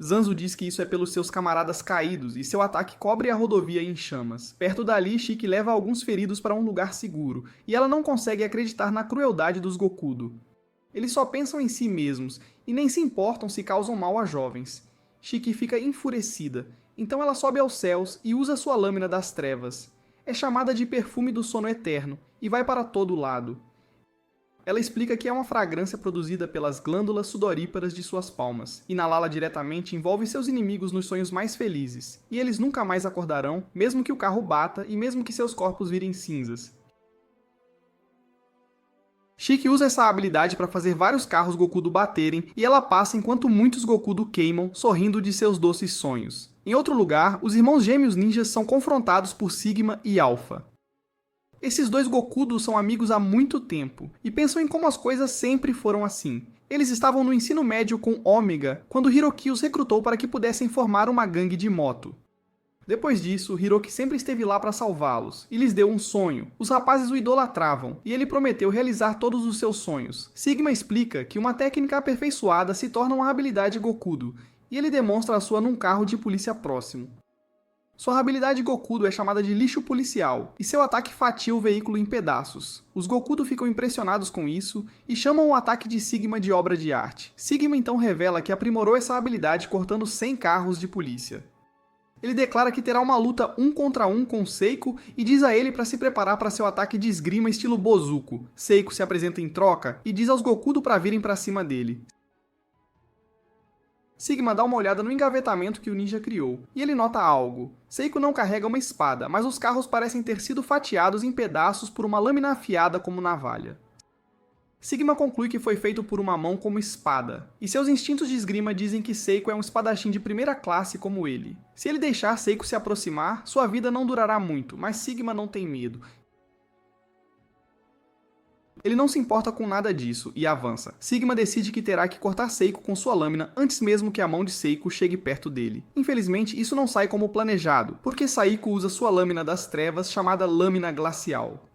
Zanzo diz que isso é pelos seus camaradas caídos e seu ataque cobre a rodovia em chamas. Perto dali, Shiki leva alguns feridos para um lugar seguro, e ela não consegue acreditar na crueldade dos Gokudo. Eles só pensam em si mesmos, e nem se importam se causam mal a jovens. Shiki fica enfurecida, então ela sobe aos céus e usa sua lâmina das trevas. É chamada de perfume do sono eterno, e vai para todo lado. Ela explica que é uma fragrância produzida pelas glândulas sudoríparas de suas palmas. Inalá-la diretamente envolve seus inimigos nos sonhos mais felizes, e eles nunca mais acordarão, mesmo que o carro bata e mesmo que seus corpos virem cinzas. Shiki usa essa habilidade para fazer vários carros Gokudo baterem, e ela passa enquanto muitos Gokudo queimam, sorrindo de seus doces sonhos. Em outro lugar, os irmãos gêmeos ninjas são confrontados por Sigma e Alpha. Esses dois Gokudo são amigos há muito tempo, e pensam em como as coisas sempre foram assim. Eles estavam no ensino médio com Ômega, quando Hiroki os recrutou para que pudessem formar uma gangue de moto. Depois disso, Hiroki sempre esteve lá para salvá-los, e lhes deu um sonho. Os rapazes o idolatravam, e ele prometeu realizar todos os seus sonhos. Sigma explica que uma técnica aperfeiçoada se torna uma habilidade Gokudo, e ele demonstra a sua num carro de polícia próximo. Sua habilidade Gokudo é chamada de lixo policial, e seu ataque fatia o veículo em pedaços. Os Gokudo ficam impressionados com isso, e chamam o ataque de Sigma de obra de arte. Sigma então revela que aprimorou essa habilidade cortando 100 carros de polícia. Ele declara que terá uma luta 1 contra 1 com Seiko e diz a ele para se preparar para seu ataque de esgrima estilo Bozuko. Seiko se apresenta em troca e diz aos Gokudo para virem para cima dele. Sigma dá uma olhada no engavetamento que o ninja criou, e ele nota algo. Seiko não carrega uma espada, mas os carros parecem ter sido fatiados em pedaços por uma lâmina afiada como navalha. Sigma conclui que foi feito por uma mão como espada, e seus instintos de esgrima dizem que Seiko é um espadachim de primeira classe como ele. Se ele deixar Seiko se aproximar, sua vida não durará muito, mas Sigma não tem medo. Ele não se importa com nada disso e avança. Sigma decide que terá que cortar Seiko com sua lâmina antes mesmo que a mão de Seiko chegue perto dele. Infelizmente, isso não sai como planejado, porque Saiko usa sua lâmina das trevas chamada Lâmina Glacial.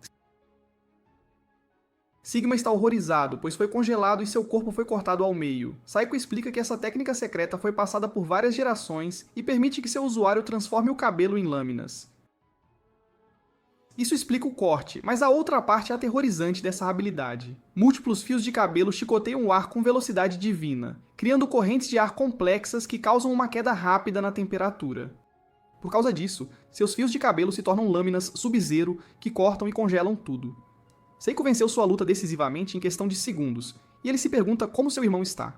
Sigma está horrorizado, pois foi congelado e seu corpo foi cortado ao meio. Saiko explica que essa técnica secreta foi passada por várias gerações e permite que seu usuário transforme o cabelo em lâminas. Isso explica o corte, mas a outra parte é aterrorizante dessa habilidade. Múltiplos fios de cabelo chicoteiam o ar com velocidade divina, criando correntes de ar complexas que causam uma queda rápida na temperatura. Por causa disso, seus fios de cabelo se tornam lâminas sub-zero que cortam e congelam tudo. Seiko venceu sua luta decisivamente em questão de segundos, e ele se pergunta como seu irmão está.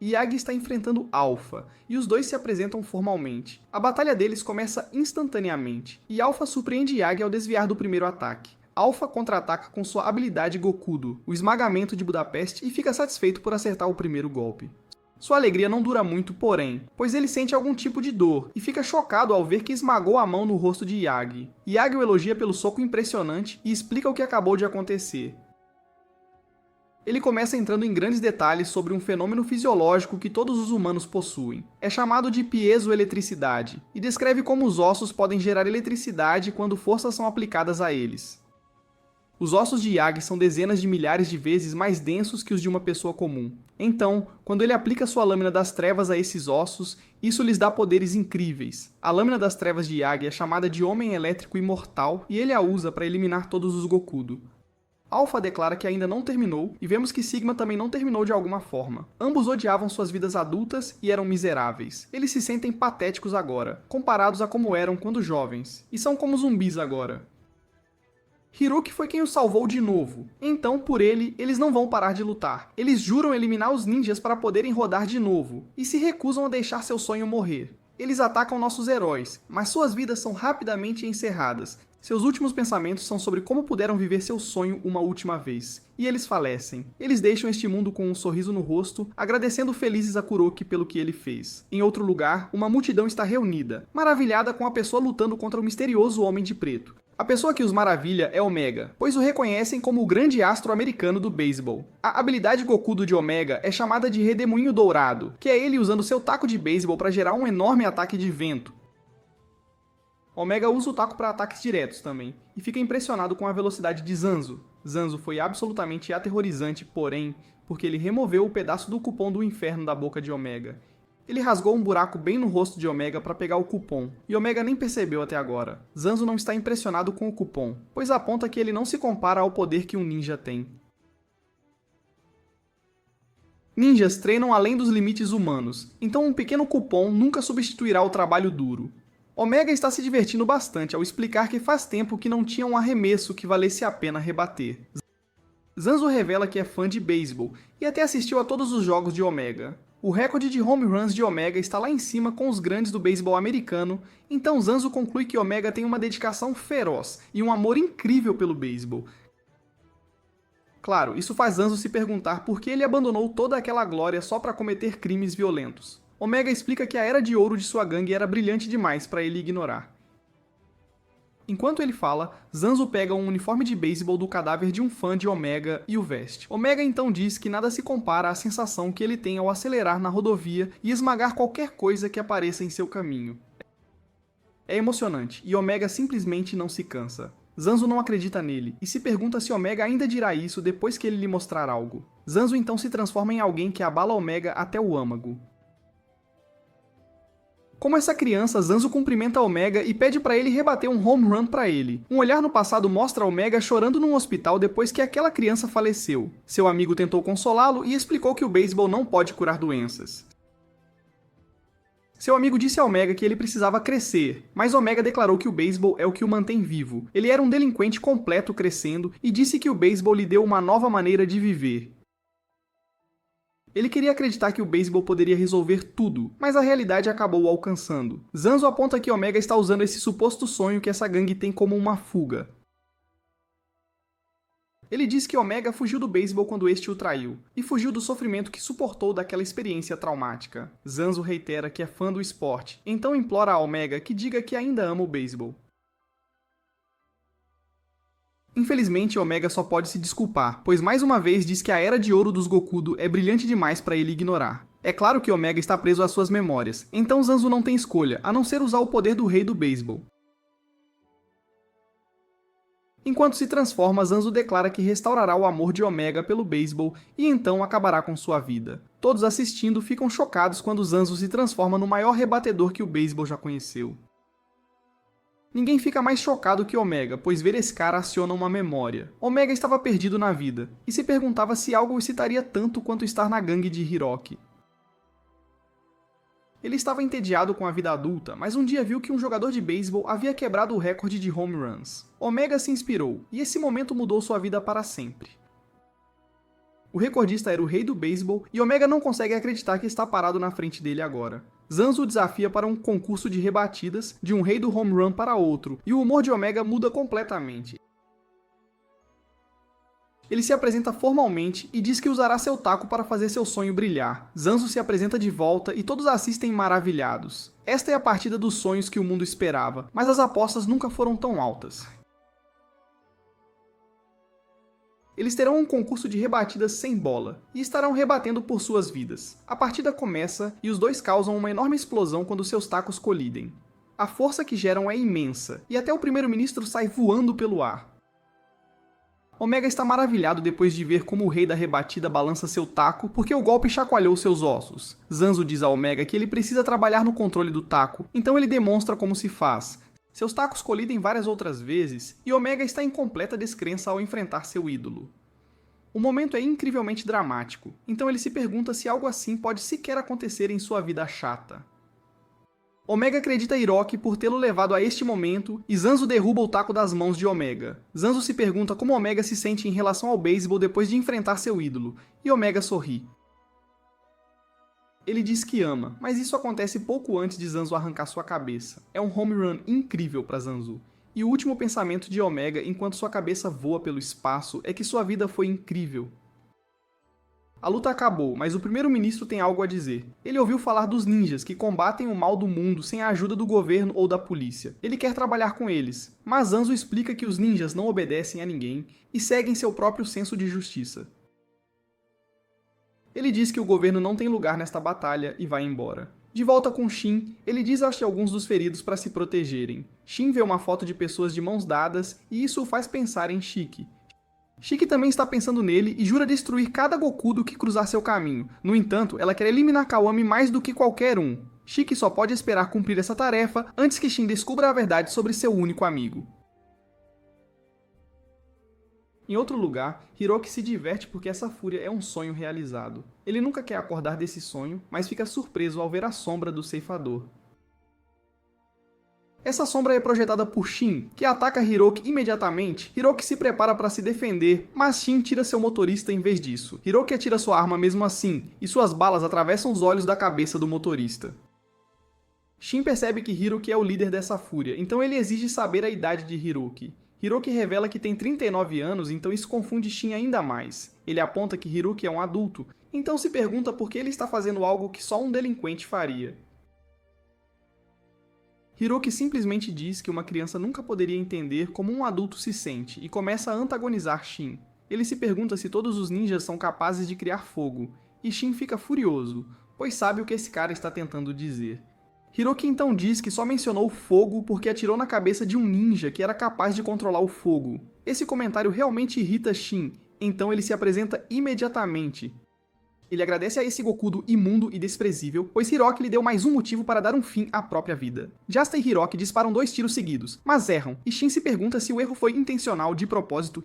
Yagi está enfrentando Alpha, e os dois se apresentam formalmente. A batalha deles começa instantaneamente, e Alpha surpreende Yagi ao desviar do primeiro ataque. Alpha contra-ataca com sua habilidade Gokudo, o esmagamento de Budapeste, e fica satisfeito por acertar o primeiro golpe. Sua alegria não dura muito, porém, pois ele sente algum tipo de dor, e fica chocado ao ver que esmagou a mão no rosto de Yagi. Yagi o elogia pelo soco impressionante e explica o que acabou de acontecer. Ele começa entrando em grandes detalhes sobre um fenômeno fisiológico que todos os humanos possuem. É chamado de piezoeletricidade, e descreve como os ossos podem gerar eletricidade quando forças são aplicadas a eles. Os ossos de Yagi são dezenas de milhares de vezes mais densos que os de uma pessoa comum. Então, quando ele aplica sua lâmina das trevas a esses ossos, isso lhes dá poderes incríveis. A lâmina das trevas de Yagi é chamada de Homem Elétrico Imortal e ele a usa para eliminar todos os Gokudo. Alpha declara que ainda não terminou, e vemos que Sigma também não terminou de alguma forma. Ambos odiavam suas vidas adultas e eram miseráveis. Eles se sentem patéticos agora, comparados a como eram quando jovens, e são como zumbis agora. Hiruki foi quem os salvou de novo, então por ele, eles não vão parar de lutar. Eles juram eliminar os ninjas para poderem rodar de novo, e se recusam a deixar seu sonho morrer. Eles atacam nossos heróis, mas suas vidas são rapidamente encerradas. Seus últimos pensamentos são sobre como puderam viver seu sonho uma última vez. E eles falecem. Eles deixam este mundo com um sorriso no rosto, agradecendo felizes a Kuroki pelo que ele fez. Em outro lugar, uma multidão está reunida, maravilhada com a pessoa lutando contra o misterioso Homem de Preto. A pessoa que os maravilha é Omega, pois o reconhecem como o grande astro americano do beisebol. A habilidade Gokudo de Omega é chamada de Redemoinho Dourado, que é ele usando seu taco de beisebol para gerar um enorme ataque de vento. Omega usa o taco para ataques diretos também, e fica impressionado com a velocidade de Zanzo. Zanzo foi absolutamente aterrorizante, porém, porque ele removeu o pedaço do cupom do inferno da boca de Omega. Ele rasgou um buraco bem no rosto de Omega para pegar o cupom, e Omega nem percebeu até agora. Zanzo não está impressionado com o cupom, pois aponta que ele não se compara ao poder que um ninja tem. Ninjas treinam além dos limites humanos, então um pequeno cupom nunca substituirá o trabalho duro. Omega está se divertindo bastante ao explicar que faz tempo que não tinha um arremesso que valesse a pena rebater. Zanzo revela que é fã de beisebol e até assistiu a todos os jogos de Omega. O recorde de home runs de Omega está lá em cima com os grandes do beisebol americano, então Zanzo conclui que Omega tem uma dedicação feroz e um amor incrível pelo beisebol. Claro, isso faz Zanzo se perguntar por que ele abandonou toda aquela glória só para cometer crimes violentos. Omega explica que a era de ouro de sua gangue era brilhante demais para ele ignorar. Enquanto ele fala, Zanzo pega um uniforme de beisebol do cadáver de um fã de Omega e o veste. Omega então diz que nada se compara à sensação que ele tem ao acelerar na rodovia e esmagar qualquer coisa que apareça em seu caminho. É emocionante, e Omega simplesmente não se cansa. Zanzo não acredita nele, e se pergunta se Omega ainda dirá isso depois que ele lhe mostrar algo. Zanzo então se transforma em alguém que abala Omega até o âmago. Como essa criança, Zanzo cumprimenta Omega e pede para ele rebater um home run para ele. Um olhar no passado mostra Omega chorando num hospital depois que aquela criança faleceu. Seu amigo tentou consolá-lo e explicou que o beisebol não pode curar doenças. Seu amigo disse a Omega que ele precisava crescer, mas Omega declarou que o beisebol é o que o mantém vivo. Ele era um delinquente completo crescendo e disse que o beisebol lhe deu uma nova maneira de viver. Ele queria acreditar que o beisebol poderia resolver tudo, mas a realidade acabou o alcançando. Zanzo aponta que Omega está usando esse suposto sonho que essa gangue tem como uma fuga. Ele diz que Omega fugiu do beisebol quando este o traiu, e fugiu do sofrimento que suportou daquela experiência traumática. Zanzo reitera que é fã do esporte, então implora a Omega que diga que ainda ama o beisebol. Infelizmente, Omega só pode se desculpar, pois mais uma vez diz que a Era de Ouro dos Gokudo é brilhante demais para ele ignorar. É claro que Omega está preso às suas memórias, então Zanzo não tem escolha, a não ser usar o poder do rei do beisebol. Enquanto se transforma, Zanzo declara que restaurará o amor de Omega pelo beisebol e então acabará com sua vida. Todos assistindo ficam chocados quando Zanzo se transforma no maior rebatedor que o beisebol já conheceu. Ninguém fica mais chocado que Omega, pois ver esse cara aciona uma memória. Omega estava perdido na vida, e se perguntava se algo o excitaria tanto quanto estar na gangue de Hiroki. Ele estava entediado com a vida adulta, mas um dia viu que um jogador de beisebol havia quebrado o recorde de home runs. Omega se inspirou, e esse momento mudou sua vida para sempre. O recordista era o rei do beisebol, e Omega não consegue acreditar que está parado na frente dele agora. Zanzo o desafia para um concurso de rebatidas, de um rei do home run para outro, e o humor de Omega muda completamente. Ele se apresenta formalmente e diz que usará seu taco para fazer seu sonho brilhar. Zanzo se apresenta de volta e todos assistem maravilhados. Esta é a partida dos sonhos que o mundo esperava, mas as apostas nunca foram tão altas. Eles terão um concurso de rebatidas sem bola, e estarão rebatendo por suas vidas. A partida começa, e os dois causam uma enorme explosão quando seus tacos colidem. A força que geram é imensa, e até o primeiro-ministro sai voando pelo ar. Omega está maravilhado depois de ver como o rei da rebatida balança seu taco porque o golpe chacoalhou seus ossos. Zanzo diz a Omega que ele precisa trabalhar no controle do taco, então ele demonstra como se faz. Seus tacos colidem várias outras vezes e Omega está em completa descrença ao enfrentar seu ídolo. O momento é incrivelmente dramático, então ele se pergunta se algo assim pode sequer acontecer em sua vida chata. Omega acredita Hiroki por tê-lo levado a este momento e Zanzo derruba o taco das mãos de Omega. Zanzo se pergunta como Omega se sente em relação ao beisebol depois de enfrentar seu ídolo, e Omega sorri. Ele diz que ama, mas isso acontece pouco antes de Zanzo arrancar sua cabeça. É um home run incrível para Zanzo. E o último pensamento de Omega enquanto sua cabeça voa pelo espaço é que sua vida foi incrível. A luta acabou, mas o primeiro-ministro tem algo a dizer. Ele ouviu falar dos ninjas que combatem o mal do mundo sem a ajuda do governo ou da polícia. Ele quer trabalhar com eles, mas Zanzo explica que os ninjas não obedecem a ninguém e seguem seu próprio senso de justiça. Ele diz que o governo não tem lugar nesta batalha e vai embora. De volta com Shin, ele diz a alguns dos feridos para se protegerem. Shin vê uma foto de pessoas de mãos dadas e isso o faz pensar em Shiki. Shiki também está pensando nele e jura destruir cada Gokudo que cruzar seu caminho. No entanto, ela quer eliminar Kawami mais do que qualquer um. Shiki só pode esperar cumprir essa tarefa antes que Shin descubra a verdade sobre seu único amigo. Em outro lugar, Hiroki se diverte porque essa fúria é um sonho realizado. Ele nunca quer acordar desse sonho, mas fica surpreso ao ver a sombra do ceifador. Essa sombra é projetada por Shin, que ataca Hiroki imediatamente. Hiroki se prepara para se defender, mas Shin tira seu motorista em vez disso. Hiroki atira sua arma mesmo assim, e suas balas atravessam os olhos da cabeça do motorista. Shin percebe que Hiroki é o líder dessa fúria, então ele exige saber a idade de Hiroki. Hiroki revela que tem 39 anos, então isso confunde Shin ainda mais. Ele aponta que Hiroki é um adulto, então se pergunta por que ele está fazendo algo que só um delinquente faria. Hiroki simplesmente diz que uma criança nunca poderia entender como um adulto se sente e começa a antagonizar Shin. Ele se pergunta se todos os ninjas são capazes de criar fogo, e Shin fica furioso, pois sabe o que esse cara está tentando dizer. Hiroki então diz que só mencionou fogo porque atirou na cabeça de um ninja que era capaz de controlar o fogo. Esse comentário realmente irrita Shin, então ele se apresenta imediatamente. Ele agradece a esse Gokudo imundo e desprezível, pois Hiroki lhe deu mais um motivo para dar um fim à própria vida. Jasta e Hiroki disparam 2 tiros seguidos, mas erram, e Shin se pergunta se o erro foi intencional, de propósito.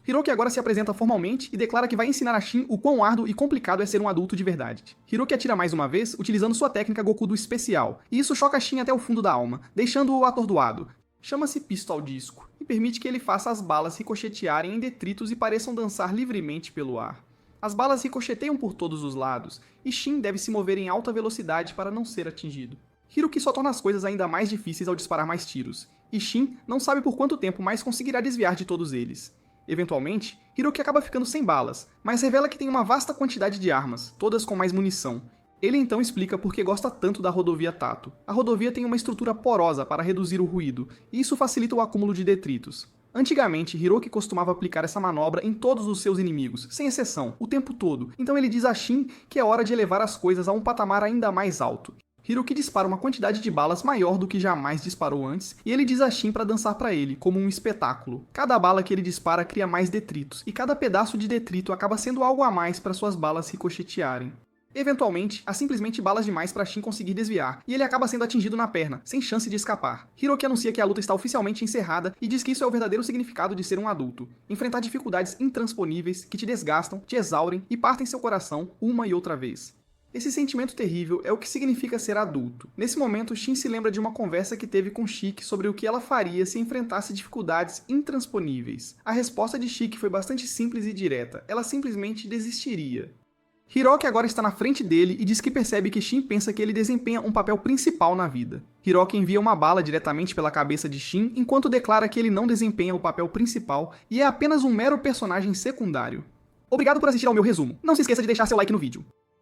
Hiroki agora se apresenta formalmente e declara que vai ensinar a Shin o quão árduo e complicado é ser um adulto de verdade. Hiroki atira mais uma vez, utilizando sua técnica Gokudo especial, e isso choca Shin até o fundo da alma, deixando-o atordoado. Chama-se Pistol Disco, e permite que ele faça as balas ricochetearem em detritos e pareçam dançar livremente pelo ar. As balas ricocheteiam por todos os lados, e Shin deve se mover em alta velocidade para não ser atingido. Hiroki só torna as coisas ainda mais difíceis ao disparar mais tiros, e Shin não sabe por quanto tempo mais conseguirá desviar de todos eles. Eventualmente, Hiroki acaba ficando sem balas, mas revela que tem uma vasta quantidade de armas, todas com mais munição. Ele então explica por que gosta tanto da rodovia Tato. A rodovia tem uma estrutura porosa para reduzir o ruído, e isso facilita o acúmulo de detritos. Antigamente, Hiroki costumava aplicar essa manobra em todos os seus inimigos, sem exceção, o tempo todo, então ele diz a Shin que é hora de elevar as coisas a um patamar ainda mais alto. Hiroki dispara uma quantidade de balas maior do que jamais disparou antes, e ele diz a Shin para dançar para ele, como um espetáculo. Cada bala que ele dispara cria mais detritos, e cada pedaço de detrito acaba sendo algo a mais para suas balas ricochetearem. Eventualmente, há simplesmente balas demais para Shin conseguir desviar, e ele acaba sendo atingido na perna, sem chance de escapar. Hiroki anuncia que a luta está oficialmente encerrada e diz que isso é o verdadeiro significado de ser um adulto. Enfrentar dificuldades intransponíveis que te desgastam, te exaurem e partem seu coração uma e outra vez. Esse sentimento terrível é o que significa ser adulto. Nesse momento, Shin se lembra de uma conversa que teve com Shiki sobre o que ela faria se enfrentasse dificuldades intransponíveis. A resposta de Shiki foi bastante simples e direta, ela simplesmente desistiria. Hiroki agora está na frente dele e diz que percebe que Shin pensa que ele desempenha um papel principal na vida. Hiroki envia uma bala diretamente pela cabeça de Shin, enquanto declara que ele não desempenha o papel principal e é apenas um mero personagem secundário. Obrigado por assistir ao meu resumo. Não se esqueça de deixar seu like no vídeo.